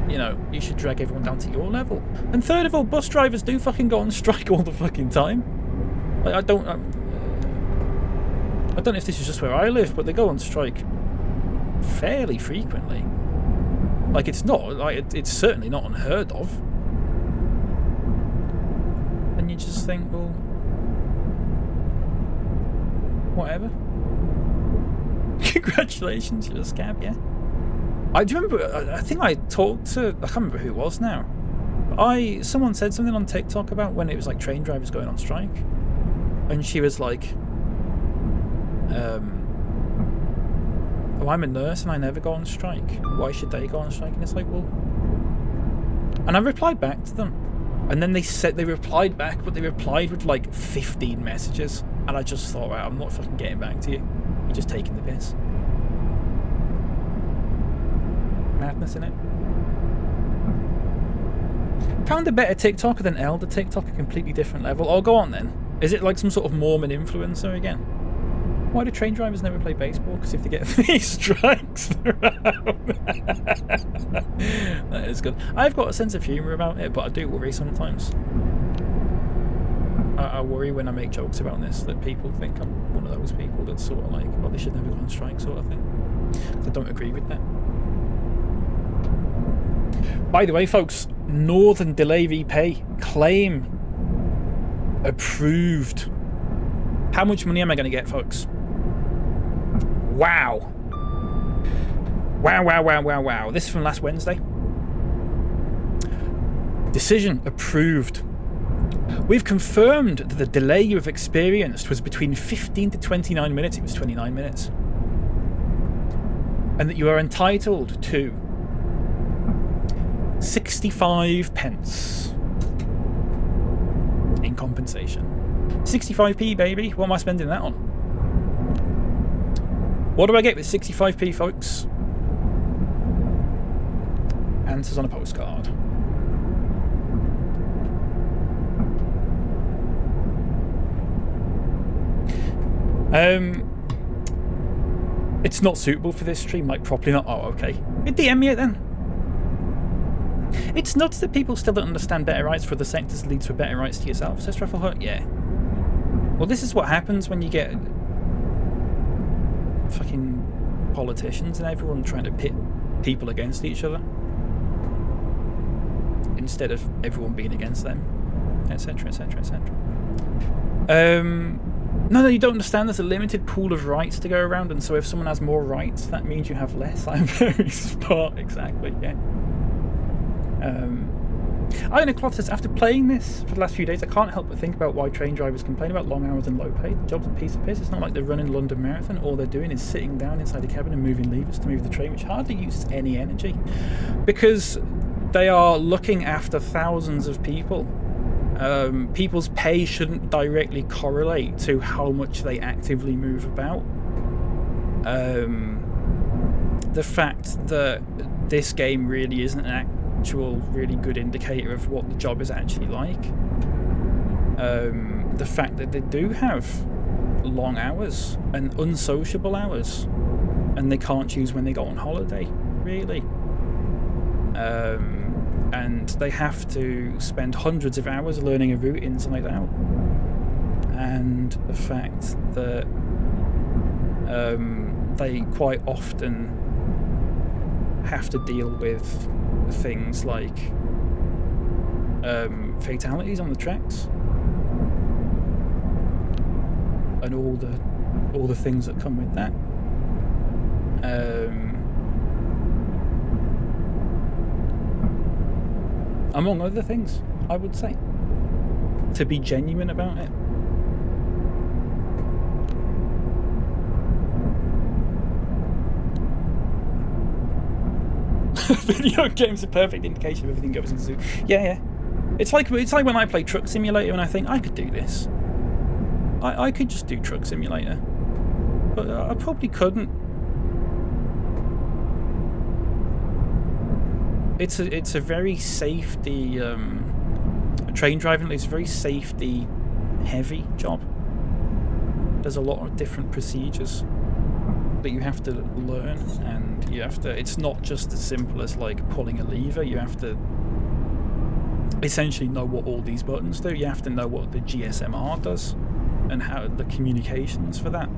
you know, you should drag everyone down to your level. And third of all, bus drivers do fucking go on strike all the fucking time. Like, I don't know if this is just where I live, but they go on strike fairly frequently. Like, it's not, like, it's certainly not unheard of. And you just think, well, whatever. Congratulations, you're a scab, yeah. Do you remember, I think I talked to, I can't remember who it was now. Someone said something on TikTok about when it was like train drivers going on strike. And she was like, oh, I'm a nurse and I never go on strike. Why should they go on strike? And it's like, well... And I replied back to them. And then they said they replied back, but they replied with like 15 messages. And I just thought, right, I'm not fucking getting back to you. You're just taking the piss. Madness in it. Found a better TikToker than Elder TikTok, a completely different level. Oh, go on then. Is it like some sort of Mormon influencer again? Why do train drivers never play baseball? Because if they get 3 strikes, they're out. That is good. I've got a sense of humour about it, but I do worry sometimes. I worry when I make jokes about this that people think I'm one of those people that's sort of like, well, they should never go on strike sort of thing. I don't agree with that. By the way, folks, Northern Delay VPay claim approved. How much money am I going to get, folks? Wow. Wow. This is from last Wednesday. Decision approved. We've confirmed that the delay you have experienced was between 15 to 29 minutes. It was 29 minutes. And that you are entitled to 65 pence in compensation. 65p, baby. What am I spending that on? What do I get with 65p, folks? Answers on a postcard. It's not suitable for this stream, like properly not. Oh, okay. DM me it then. It's nuts that people still don't understand better rights for other sectors leads to better rights to yourself, says Truffleheart. Yeah. Well, this is what happens when you get fucking politicians and everyone trying to pit people against each other instead of everyone being against them, etc, etc, etc. No, you don't understand. There's a limited pool of rights to go around, and so if someone has more rights, that means you have less. I'm very smart, exactly, yeah. Iron Cloth says, after playing this for the last few days, I can't help but think about why train drivers complain about long hours and low pay. The job's a piece of piss. It's not like they're running London Marathon. All they're doing is sitting down inside the cabin and moving levers to move the train, which hardly uses any energy. Because they are looking after thousands of people. People's pay shouldn't directly correlate to how much they actively move about. The fact that this game really isn't an actual really good indicator of what the job is actually like. The fact that they do have long hours and unsociable hours, and they can't choose when they go on holiday, really. And they have to spend hundreds of hours learning a route inside out. And the fact that they quite often have to deal with things like fatalities on the tracks and all all the things that come with that. Among other things, I would say. To be genuine about it. Video games are a perfect indication of everything goes into. Yeah. It's like when I play Truck Simulator and I think I could do this. I could just do Truck Simulator, but I probably couldn't. It's a very safety train driving. It's a very safety heavy job. There's a lot of different procedures that you have to learn, and you have to. It's not just as simple as like pulling a lever. You have to essentially know what all these buttons do. You have to know what the GSMR does and how the communications for that.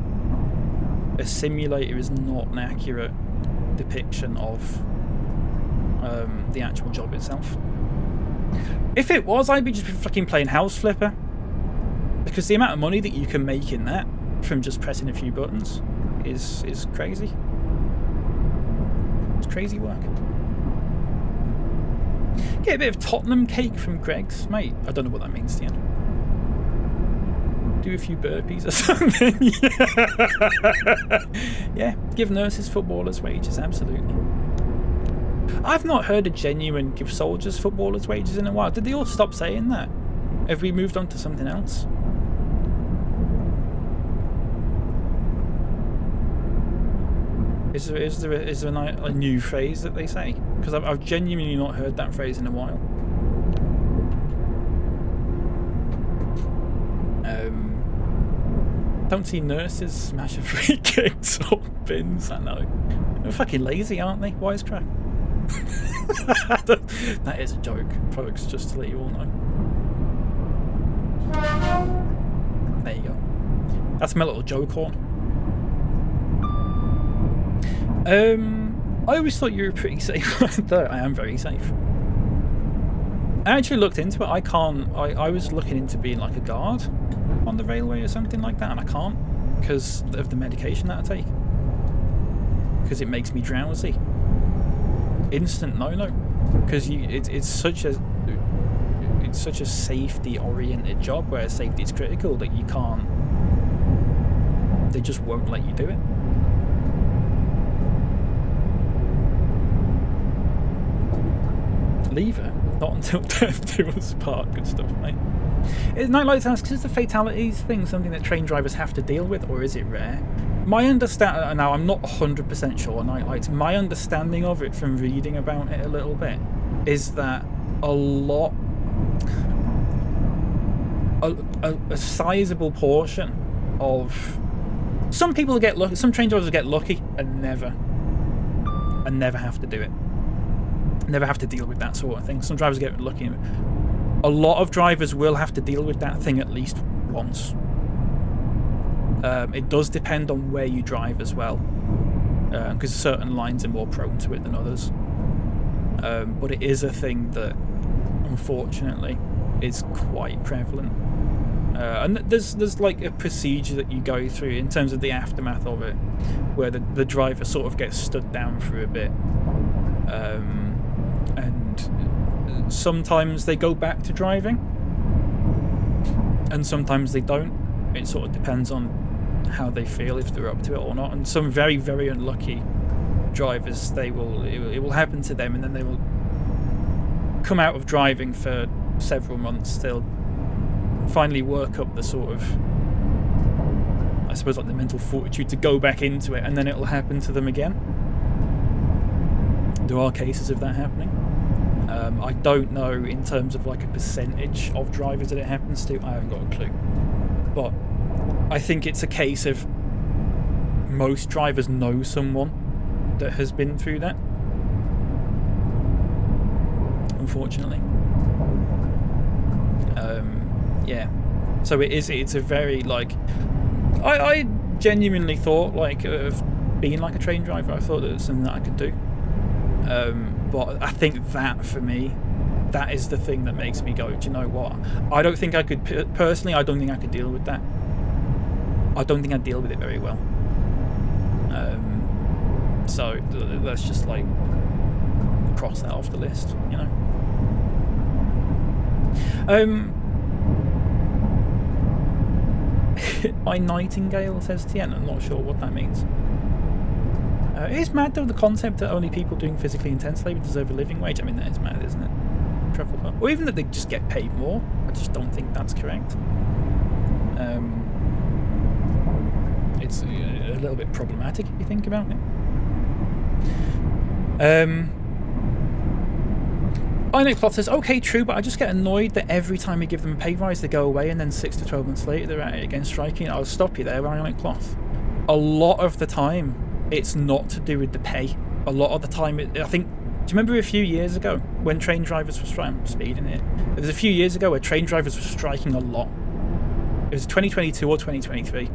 A simulator is not an accurate depiction of the actual job itself. If it was, I'd be just fucking playing House Flipper, because the amount of money that you can make in that from just pressing a few buttons is crazy. It's crazy work. Get a bit of Tottenham cake from Greg's, mate. I don't know what that means to you. Do a few burpees or something. Yeah, give nurses footballers wages, absolutely. I've not heard a genuine give soldiers footballers wages in a while. Did they all stop saying that? Have we moved on to something else? Is there a new phrase that they say? Because I've genuinely not heard that phrase in a while. Don't see nurses smashing free kicks or bins. I know. They're fucking lazy, aren't they? Wisecrack. That is a joke, folks, just to let you all know. There you go. That's my little joke horn. I always thought you were pretty safe. I am very safe. I actually looked into it. I was looking into being like a guard on the railway or something like that, and I can't because of the medication that I take. Because it makes me drowsy. Instant no. Because it's such a safety oriented job where safety is critical that you can't. They just won't let you do it. Lever, not until death do us part. Good stuff, mate. Is Nightlights asks, is the fatalities thing something that train drivers have to deal with, or is it rare? My understanding, now I'm not 100% sure on Nightlights, my understanding of it from reading about it a little bit is that a sizable portion of some people get lucky, some train drivers get lucky and never have to do it. Never have to deal with that sort of thing. Some drivers get lucky. A lot of drivers will have to deal with that thing at least once. It does depend on where you drive as well, because certain lines are more prone to it than others. But it is a thing that, unfortunately, is quite prevalent. And there's like a procedure that you go through in terms of the aftermath of it, where the driver sort of gets stood down for a bit. And sometimes they go back to driving, and sometimes they don't. It sort of depends on how they feel, if they're up to it or not. And some very, very unlucky drivers, it will happen to them, and then they will come out of driving for several months. They'll finally work up the sort of, I suppose, like the mental fortitude to go back into it, and then it'll happen to them again. There are cases of that happening. I don't know in terms of like a percentage of drivers that it happens to. I haven't got a clue. But I think it's a case of most drivers know someone that has been through that. Unfortunately. Yeah. So it's a very like... I genuinely thought like of being like a train driver. I thought that was something that I could do. But I think that, for me, that is the thing that makes me go, do you know what? I don't think I could, personally, I don't think I could deal with that. I don't think I'd deal with it very well. So let's just like cross that off the list, you know. By Nightingale, says Tien. I'm not sure what that means. It's mad though, the concept that only people doing physically intense labour deserve a living wage. I mean, that is mad, isn't it? Or even that they just get paid more. I just don't think that's correct. It's a little bit problematic if you think about it. Cloth says, okay, true, but I just get annoyed that every time we give them a pay rise, they go away, and then 6 to 12 months later, they're at it again striking. I'll stop you there, Ionic Cloth. A lot of the time, it's not to do with the pay. A lot of the time, I think, do you remember a few years ago when train drivers were striking? I'm speeding it. There was a few years ago where train drivers were striking a lot. It was 2022 or 2023.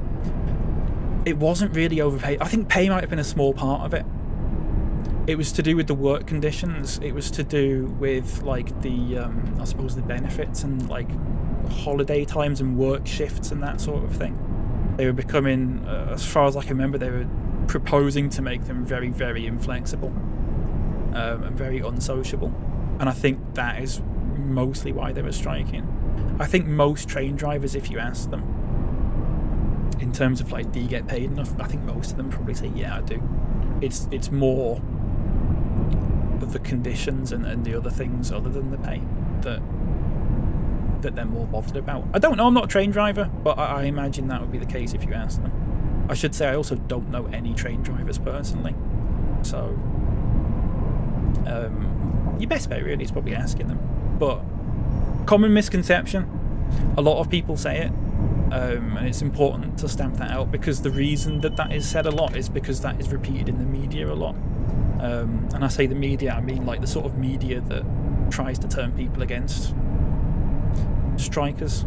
It wasn't really overpaid. I think pay might have been a small part of it. It was to do with the work conditions. It was to do with like the, I suppose, the benefits and like holiday times and work shifts and that sort of thing. They were becoming, as far as I can remember, they were proposing to make them very, very inflexible and very unsociable. And I think that is mostly why they were striking. I think most train drivers, if you ask them, in terms of like, do you get paid enough? I think most of them probably say, yeah, I do. It's more of the conditions and the other things other than the pay that they're more bothered about. I don't know, I'm not a train driver, but I imagine that would be the case if you ask them. I should say I also don't know any train drivers personally. So, your best bet really is probably asking them. But, common misconception, a lot of people say it, and it's important to stamp that out, because the reason that is said a lot is because that is repeated in the media a lot. And I say the media, I mean like the sort of media that tries to turn people against strikers.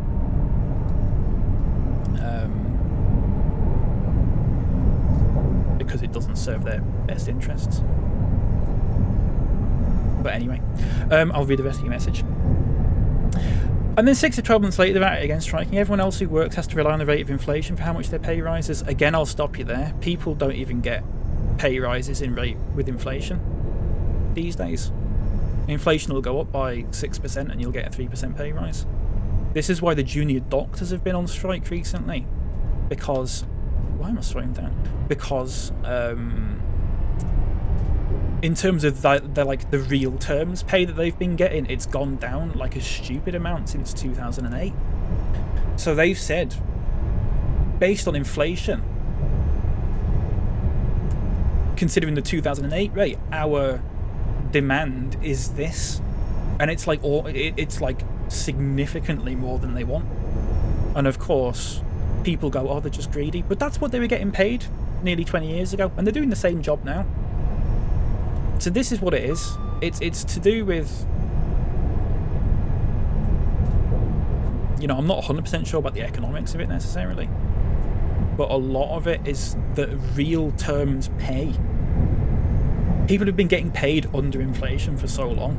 Because it doesn't serve their best interests. But anyway, I'll read the rest of your message. And then 6 to 12 months later, they're at it again striking. Everyone else who works has to rely on the rate of inflation for how much their pay rises. Again, I'll stop you there. People don't even get pay rises in rate with inflation these days. Inflation will go up by 6% and you'll get a 3% pay rise. This is why the junior doctors have been on strike recently. Because... why am I slowing down? Because... in terms of the real terms pay that they've been getting, it's gone down like a stupid amount since 2008. So they've said, based on inflation, considering the 2008 rate, our demand is this, and it's like it's like significantly more than they want. And of course, people go, "Oh, they're just greedy," but that's what they were getting paid nearly 20 years ago, and they're doing the same job now. So this is what it is. It's to do with, you know, I'm not 100% sure about the economics of it necessarily, but a lot of it is that real terms pay. People have been getting paid under inflation for so long,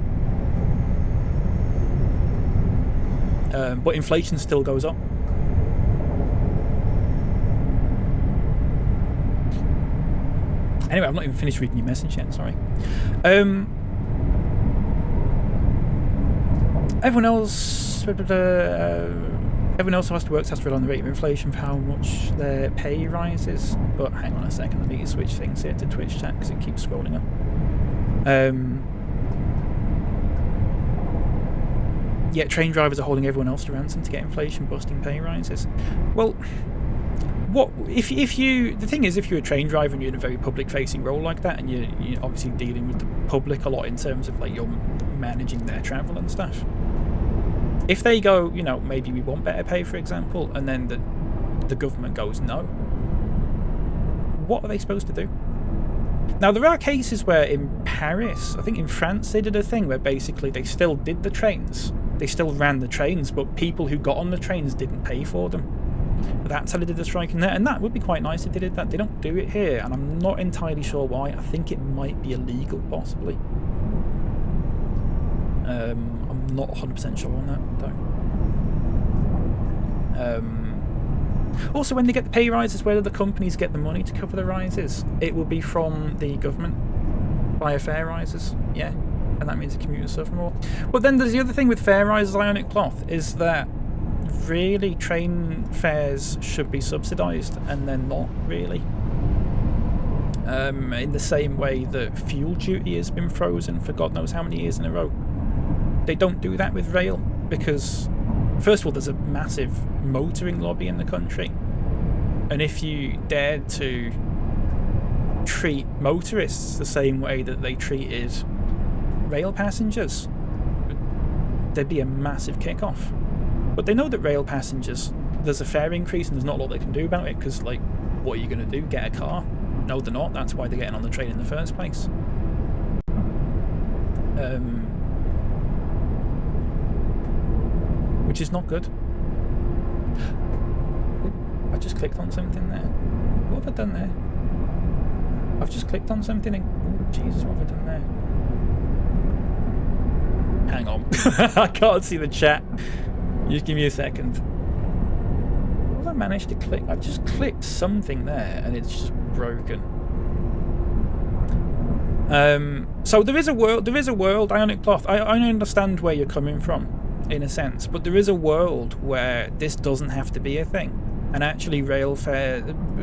but inflation still goes up. Anyway, I've not even finished reading your message yet, sorry. Everyone else who has to work has to rely on the rate of inflation for how much their pay rises. But hang on a second, I need to switch things here to Twitch chat because it keeps scrolling up. Yet train drivers are holding everyone else to ransom to get inflation busting pay rises. Well, what if you, the thing is, if you're a train driver and you're in a very public facing role like that, and you're obviously dealing with the public a lot in terms of like you're managing their travel and stuff, if they go, you know, maybe we want better pay, for example, and then the government goes no, what are they supposed to do? Now, there are cases where in Paris, I think in France, they did a thing where basically they still did the trains, they still ran the trains, but people who got on the trains didn't pay for them. That's how they did the strike in there, and that would be quite nice if they did that. They don't do it here, and I'm not entirely sure why. I think it might be illegal, possibly. I'm not 100% sure on that, though. Also, when they get the pay rises, where do the companies get the money to cover the rises? It will be from the government via fare rises, yeah, and that means the commuters suffer more. But then there's the other thing with fare rises, Ionic Cloth, is that really train fares should be subsidised, and they're not really. In the same way that fuel duty has been frozen for God knows how many years in a row. They don't do that with rail because, first of all, there's a massive motoring lobby in the country, and if you dared to treat motorists the same way that they treated rail passengers, there'd be a massive kick-off. But they know that rail passengers, there's a fare increase and there's not a lot they can do about it because, like, what are you going to do? Get a car? No, they're not. That's why they're getting on the train in the first place. Which is not good. I just clicked on something there. What have I done there? I've just clicked on something and... Oh, Jesus, what have I done there? Hang on. I can't see the chat. Just give me a second. What have I managed to click? I've just clicked something there and it's just broken. So there is a world, Ionic Cloth. I understand where you're coming from, in a sense, but there is a world where this doesn't have to be a thing. And actually rail fare,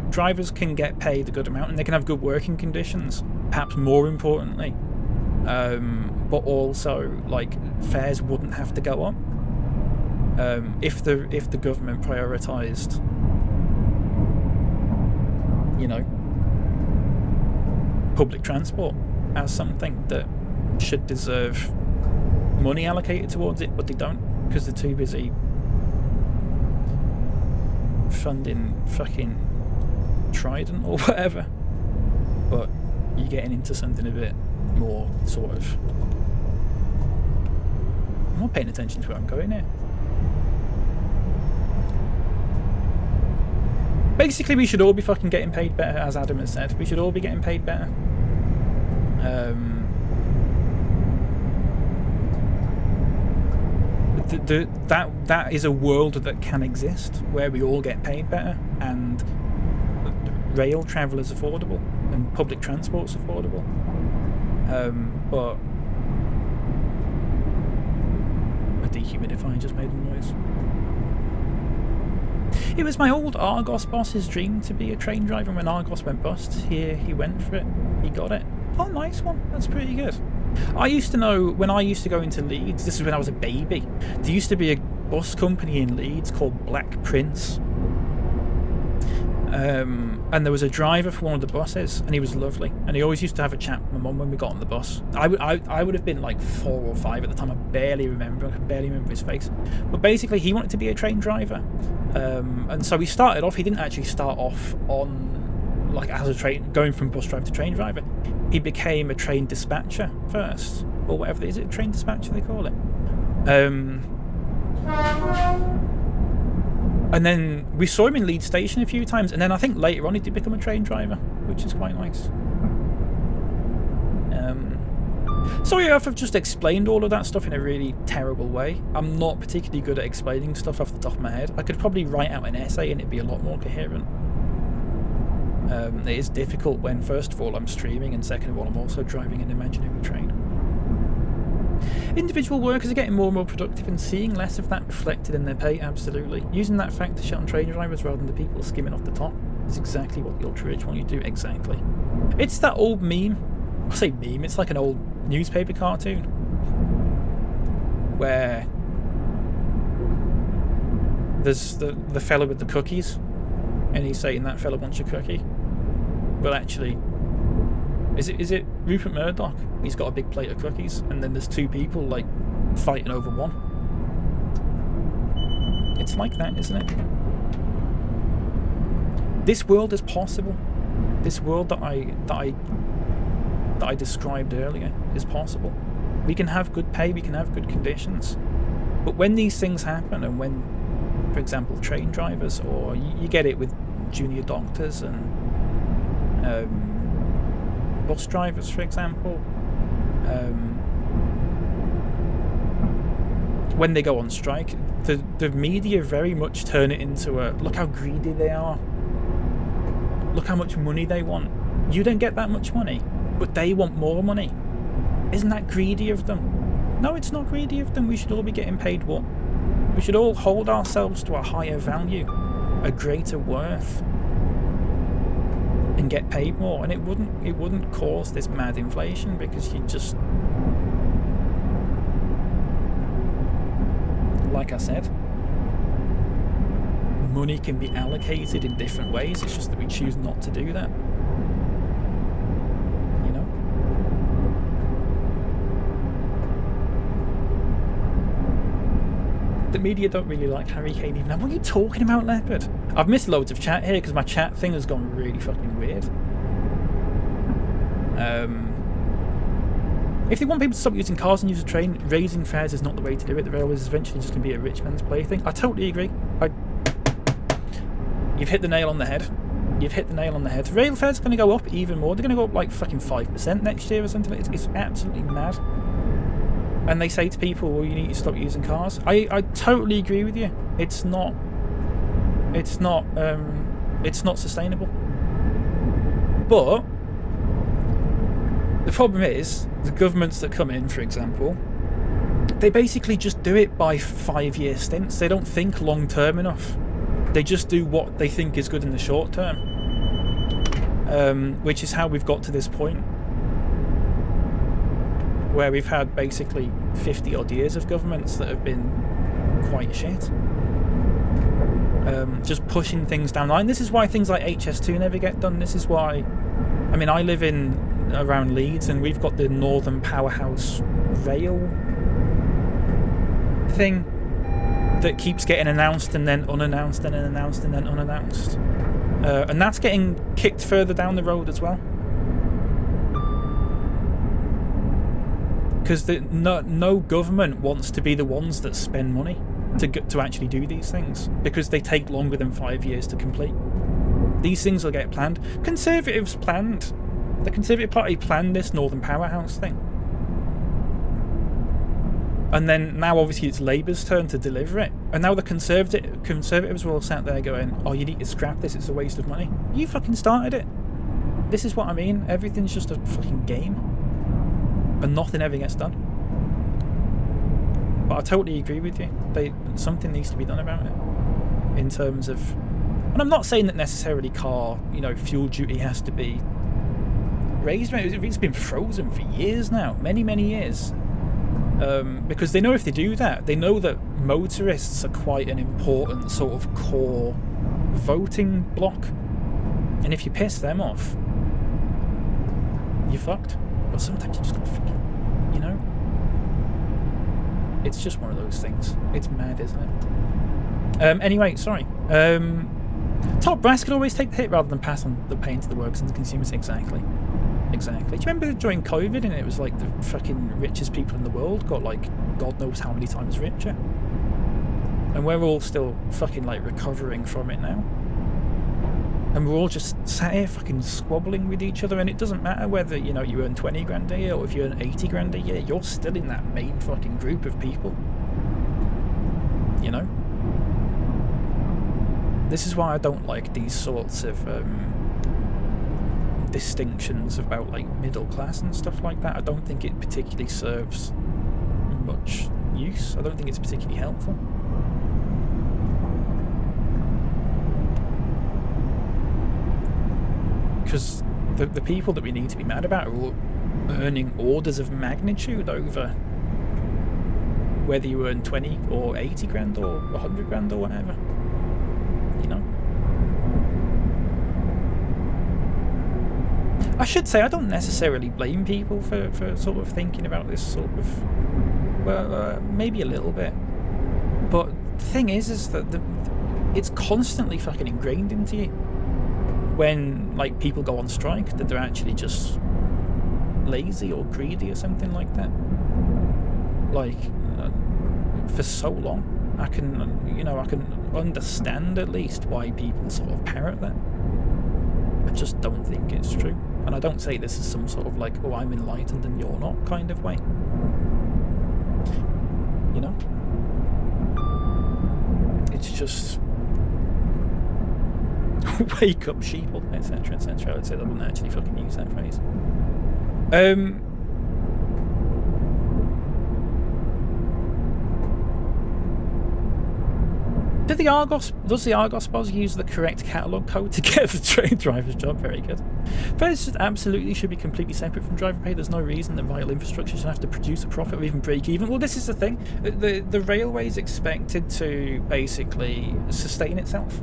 drivers can get paid a good amount and they can have good working conditions, perhaps more importantly. But also, like, fares wouldn't have to go up. If the government prioritised, you know, public transport as something that should deserve money allocated towards it, but they don't because they're too busy funding fucking Trident or whatever. But you're getting into something a bit more sort of... I'm not paying attention to where I'm going here. Basically, we should all be fucking getting paid better, as Adam has said. We should all be getting paid better. That is a world that can exist, where we all get paid better, and rail travel is affordable, and public transport's affordable. But a dehumidifier just made a noise. It was my old Argos boss's dream to be a train driver, and when Argos went bust, he went for it. He got it. Oh, nice one. That's pretty good. I used to know, when I used to go into Leeds, this is when I was a baby, there used to be a bus company in Leeds called Black Prince. And there was a driver for one of the buses, and he was lovely. And he always used to have a chat with my mum when we got on the bus. I would have been like 4 or 5 at the time. I barely remember. I can barely remember his face. But basically, he wanted to be a train driver. And so he started off. He didn't actually start off on, like, as a train, going from bus driver to train driver. He became a train dispatcher first, or whatever. Is it a train dispatcher they call it? And then we saw him in Leeds Station a few times, and then I think later on he did become a train driver, which is quite nice. Sorry if I've just explained all of that stuff in a really terrible way. I'm not particularly good at explaining stuff off the top of my head. I could probably write out an essay and it'd be a lot more coherent. It is difficult when, first of all, I'm streaming, and second of all, I'm also driving an imaginary train. Individual workers are getting more and more productive and seeing less of that reflected in their pay, absolutely. Using that fact to shit on train drivers rather than the people skimming off the top is exactly what the ultra-rich want you to do, exactly. It's that old meme. I say meme, it's like an old newspaper cartoon where there's the fella with the cookies, and he's saying that fella wants your cookie. Well, actually, is it Rupert Murdoch? He's got a big plate of cookies, and then there's 2 people, like, fighting over one. It's like that, isn't it? This world is possible. This world that I described earlier is possible. We can have good pay, we can have good conditions. But when these things happen, and when, for example, train drivers, or you get it with junior doctors and bus drivers, for example, when they go on strike, the media very much turn it into a look how greedy they are. Look how much money they want. You don't get that much money, but they want more money. Isn't that greedy of them? No, it's not greedy of them. We should all be getting paid what? We should all hold ourselves to a higher value, a greater worth, and get paid more. And it wouldn't cause this mad inflation, because you just, like I said, money can be allocated in different ways. It's just that we choose not to do that. You know? The media don't really like Harry Kane even now. What are you talking about, Leopard? I've missed loads of chat here because my chat thing has gone really fucking weird. If they want people to stop using cars and use a train, raising fares is not the way to do it. The railways is eventually just going to be a rich man's plaything. I totally agree. You've hit the nail on the head. You've hit the nail on the head. Rail fares are going to go up even more. They're going to go up like fucking 5% next year or something. It's absolutely mad. And they say to people, well, you need to stop using cars. I totally agree with you. It's not sustainable. But the problem is, the governments that come in, for example, they basically just do it by 5-year stints. They don't think long term enough. They just do what they think is good in the short term. Which is how we've got to this point, where we've had basically 50 odd years of governments that have been quite shit. Just pushing things down the line. This is why things like HS2 never get done. This is why, I mean, I live around Leeds, and we've got the Northern Powerhouse rail thing that keeps getting announced and then unannounced and then announced and then unannounced. And that's getting kicked further down the road as well. Because no government wants to be the ones that spend money to actually do these things, because they take longer than 5 years to complete. These things will get planned. Conservatives planned. The Conservative Party planned this Northern Powerhouse thing. And then now obviously it's Labour's turn to deliver it. And now the Conservatives were all sat there going, oh, you need to scrap this, it's a waste of money. You fucking started it. This is what I mean. Everything's just a fucking game. And nothing ever gets done. But I totally agree with you. Something needs to be done about it. In terms of... And I'm not saying that necessarily car, fuel duty has to be raised. It's been frozen for years now. Many, many years. Because they know if they do that, they know that motorists are quite an important sort of core voting block. And if you piss them off, you're fucked. But sometimes you just gotta fucking, It's just one of those things. It's mad, isn't it? Anyway, sorry. Top brass could always take the hit rather than pass on the pain to the workers and the consumers. Exactly. Do you remember during COVID, and it was like the fucking richest people in the world got like God knows how many times richer? And we're all still fucking like recovering from it now. And we're all just sat here fucking squabbling with each other, and it doesn't matter whether, you earn 20 grand a year or if you earn 80 grand a year, you're still in that main fucking group of people. This is why I don't like these sorts of distinctions about like middle class and stuff like that. I don't think it particularly serves much use. I don't think it's particularly helpful. Because the people that we need to be mad about are all earning orders of magnitude over whether you earn 20 or 80 grand or 100 grand or whatever. I should say I don't necessarily blame people for sort of thinking about this sort of... Well, maybe a little bit. But the thing is that it's constantly fucking ingrained into you. When like people go on strike, that they're actually just lazy or greedy or something like that. Like for so long, I can understand at least why people sort of parrot that. I just don't think it's true, and I don't say this as some sort of like, oh, I'm enlightened and you're not kind of way. just wake up sheeple, etc., etc. I would say I wouldn't actually fucking use that phrase. Does the Argos boss use the correct catalogue code to get the train driver's job? Very good. Fares absolutely should be completely separate from driver pay. There's no reason that vital infrastructure should have to produce a profit or even break even. Well, this is the thing. The railway is expected to basically sustain itself.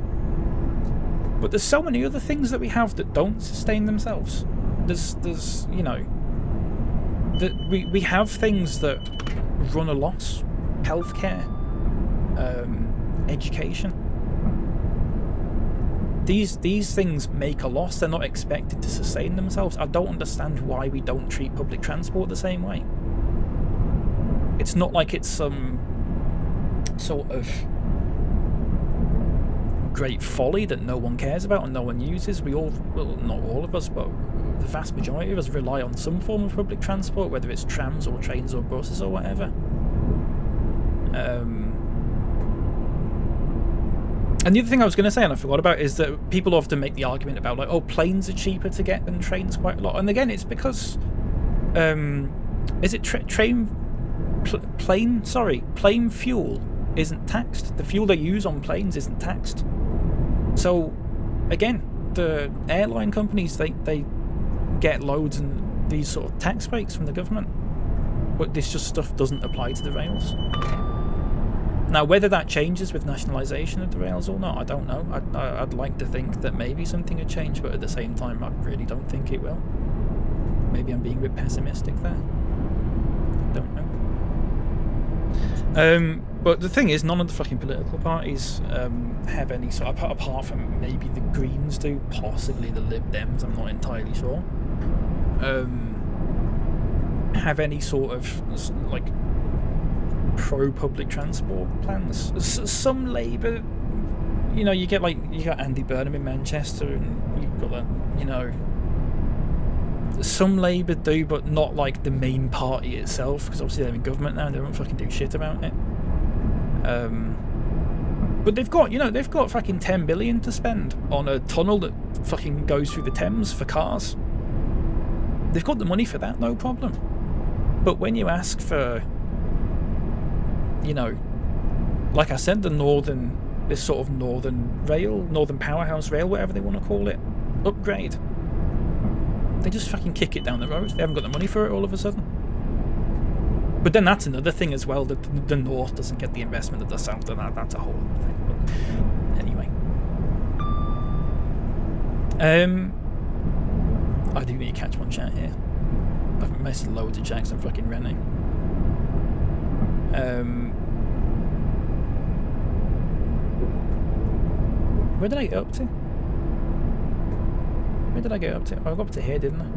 But there's so many other things that we have that don't sustain themselves. There's you know, that we have things that run a loss. Healthcare. Education. These things make a loss. They're not expected to sustain themselves. I don't understand why we don't treat public transport the same way. It's not like it's some sort of great folly that no one cares about and no one uses. We all, well, not all of us, but the vast majority of us rely on some form of public transport, whether it's trams or trains or buses or whatever. And the other thing I was going to say, and I forgot about, is that people often make the argument about, like, oh, planes are cheaper to get than trains quite a lot. And again, it's because, is it plane fuel isn't taxed. The fuel they use on planes isn't taxed. So, again, the airline companies, they get loads and these sort of tax breaks from the government. But this just stuff doesn't apply to the rails. Now, whether that changes with nationalisation of the rails or not, I don't know. I'd like to think that maybe something would change, but at the same time, I really don't think it will. Maybe I'm being a bit pessimistic there. Don't know. But the thing is, none of the fucking political parties have any sort of, apart from maybe the Greens do, possibly the Lib Dems, I'm not entirely sure, have any sort of, like, pro-public transport plans. Some Labour, you know, you got Andy Burnham in Manchester, and you've got that, you know, some Labour do, but not like the main party itself, because obviously they're in government now and they don't fucking do shit about it. But they've got fucking 10 billion to spend on a tunnel that fucking goes through the Thames for cars. They've got the money for that, no problem. But when you ask for, you know, like I said, this sort of northern powerhouse rail, whatever they want to call it, upgrade, they just fucking kick it down the road. They haven't got the money for it all of a sudden. But then that's another thing as well, that the north doesn't get the investment that the south does. That's a whole other thing. But anyway. I do need to catch one chat here. I've missed loads of chats I'm fucking renting. Where did I get up to? Where did I get up to? I got up to here, didn't I?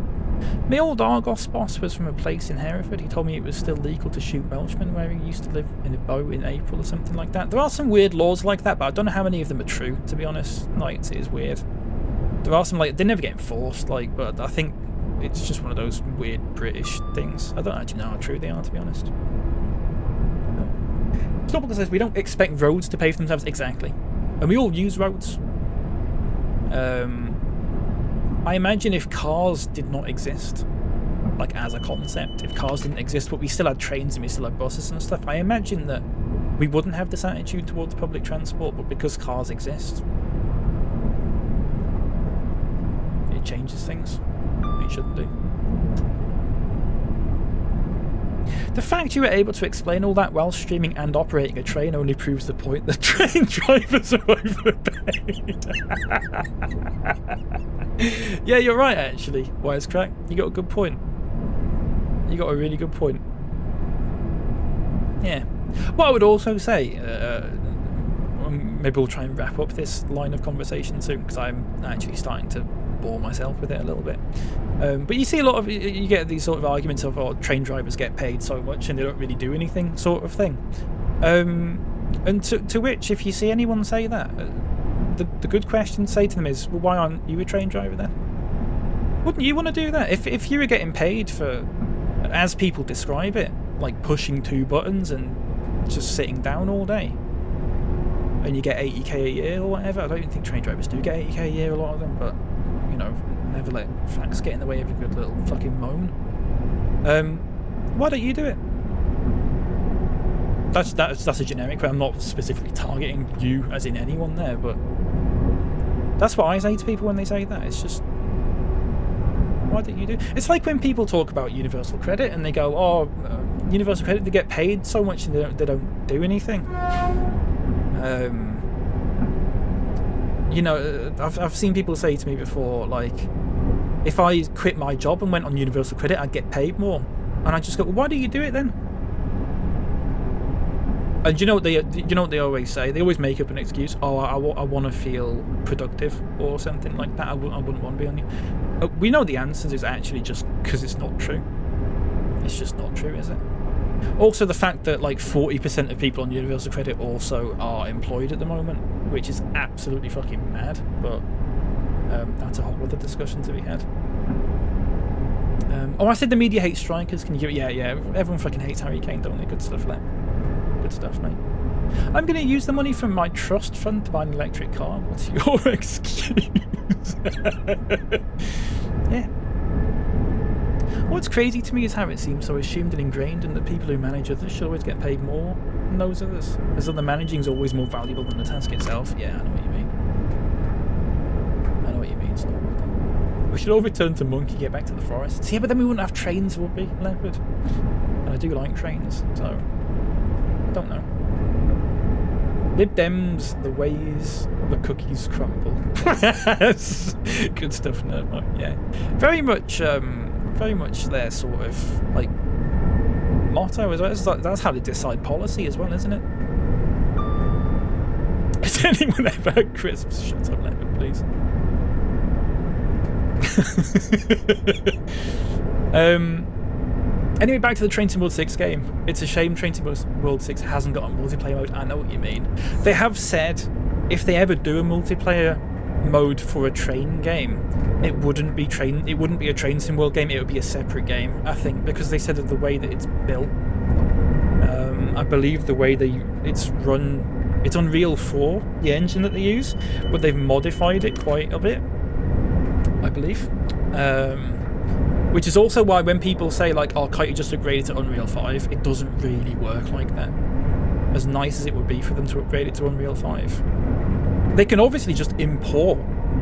My old Argos boss was from a place in Hereford. He told me it was still legal to shoot Welshmen where he used to live in a boat in April or something like that. There are some weird laws like that, but I don't know how many of them are true, to be honest. Like, it is weird. There are some, like, they never get enforced, like, but I think it's just one of those weird British things. I don't actually know how true they are, to be honest. Stoppable says we don't expect roads to pay for themselves. Exactly. And we all use roads. I imagine if cars did not exist, like as a concept, if cars didn't exist, but we still had trains and we still had buses and stuff, I imagine that we wouldn't have this attitude towards public transport, but because cars exist, it changes things. It shouldn't do. The fact you were able to explain all that while streaming and operating a train only proves the point that train drivers are overpaid. Yeah, you're right, actually, Wisecrack. You got a good point. You got a really good point. Yeah. What I would also say, maybe we'll try and wrap up this line of conversation soon, because I'm actually starting to bore myself with it a little bit. But you see a lot of, you get these sort of arguments of, oh, train drivers get paid so much and they don't really do anything, sort of thing. And to which, if you see anyone say that, the good question to say to them is, well, why aren't you a train driver then? Wouldn't you want to do that? If you were getting paid for, as people describe it, like pushing two buttons and just sitting down all day, and you get 80k a year or whatever. I don't even think train drivers do get 80k a year, a lot of them, but you know, never let facts get in the way of a good little fucking moan. Why don't you do it? That's a generic, but I'm not specifically targeting you as in anyone there, but that's what I say to people when they say that. It's just, why don't you do? It's like when people talk about universal credit and they go, oh, universal credit, they get paid so much and they don't do anything. You know, I've seen people say to me before, like, if I quit my job and went on universal credit, I'd get paid more. And I just go, well, why do you do it then? And you know what they always say? They always make up an excuse. Oh, I want to feel productive or something like that. I wouldn't want to be on you. We know the answer is actually just because it's not true. It's just not true, is it? Also, the fact that like 40% of people on universal credit also are employed at the moment, which is absolutely fucking mad. But that's a whole other discussion to be had. Oh, I said the media hates strikers. Can you give it? Yeah. Everyone fucking hates Harry Kane, don't they? Good stuff, Lem. Good stuff, mate. I'm going to use the money from my trust fund to buy an electric car. What's your excuse? Yeah. What's crazy to me is how it seems so assumed and ingrained, and that people who manage others should always get paid more than those others. As though the managing is always more valuable than the task itself. Yeah, I know what you mean. I know what you mean. It's not well done. We should all return to Monkey, get back to the forest. Yeah, but then we wouldn't have trains, would we, Leopard? And I do like trains, so I don't know. Lib Dems, the ways the cookies crumble. Good stuff, Nerdmite. Yeah, very much their sort of like motto as well. That's how they decide policy as well, isn't it? Has anyone ever had crisps? Shut up, Leopard, please. Anyway, back to the Train Sim World 6 game. It's a shame Train Sim World 6 hasn't got a multiplayer mode. I know what you mean. They have said if they ever do a multiplayer mode for a train game, it wouldn't be a Train Sim World game. It would be a separate game, I think, because they said that the way that it's built, I believe the way it's run, it's Unreal 4, the engine that they use, but they've modified it quite a bit, I believe. Which is also why when people say like, oh, can't you just upgrade it to Unreal 5? It doesn't really work like that. As nice as it would be for them to upgrade it to Unreal 5. They can obviously just import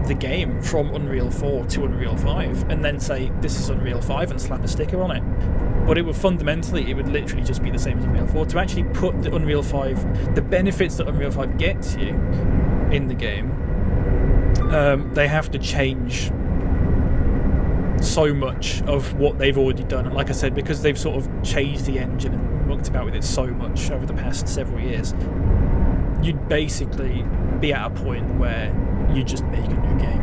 the game from Unreal 4 to Unreal 5 and then say, this is Unreal 5 and slap a sticker on it. But it would literally just be the same as Unreal 4. To actually put the Unreal 5, the benefits that Unreal 5 gets you in the game, they have to change so much of what they've already done. And like I said, because they've sort of changed the engine and mucked about with it so much over the past several years, you'd basically be at a point where you just make a new game.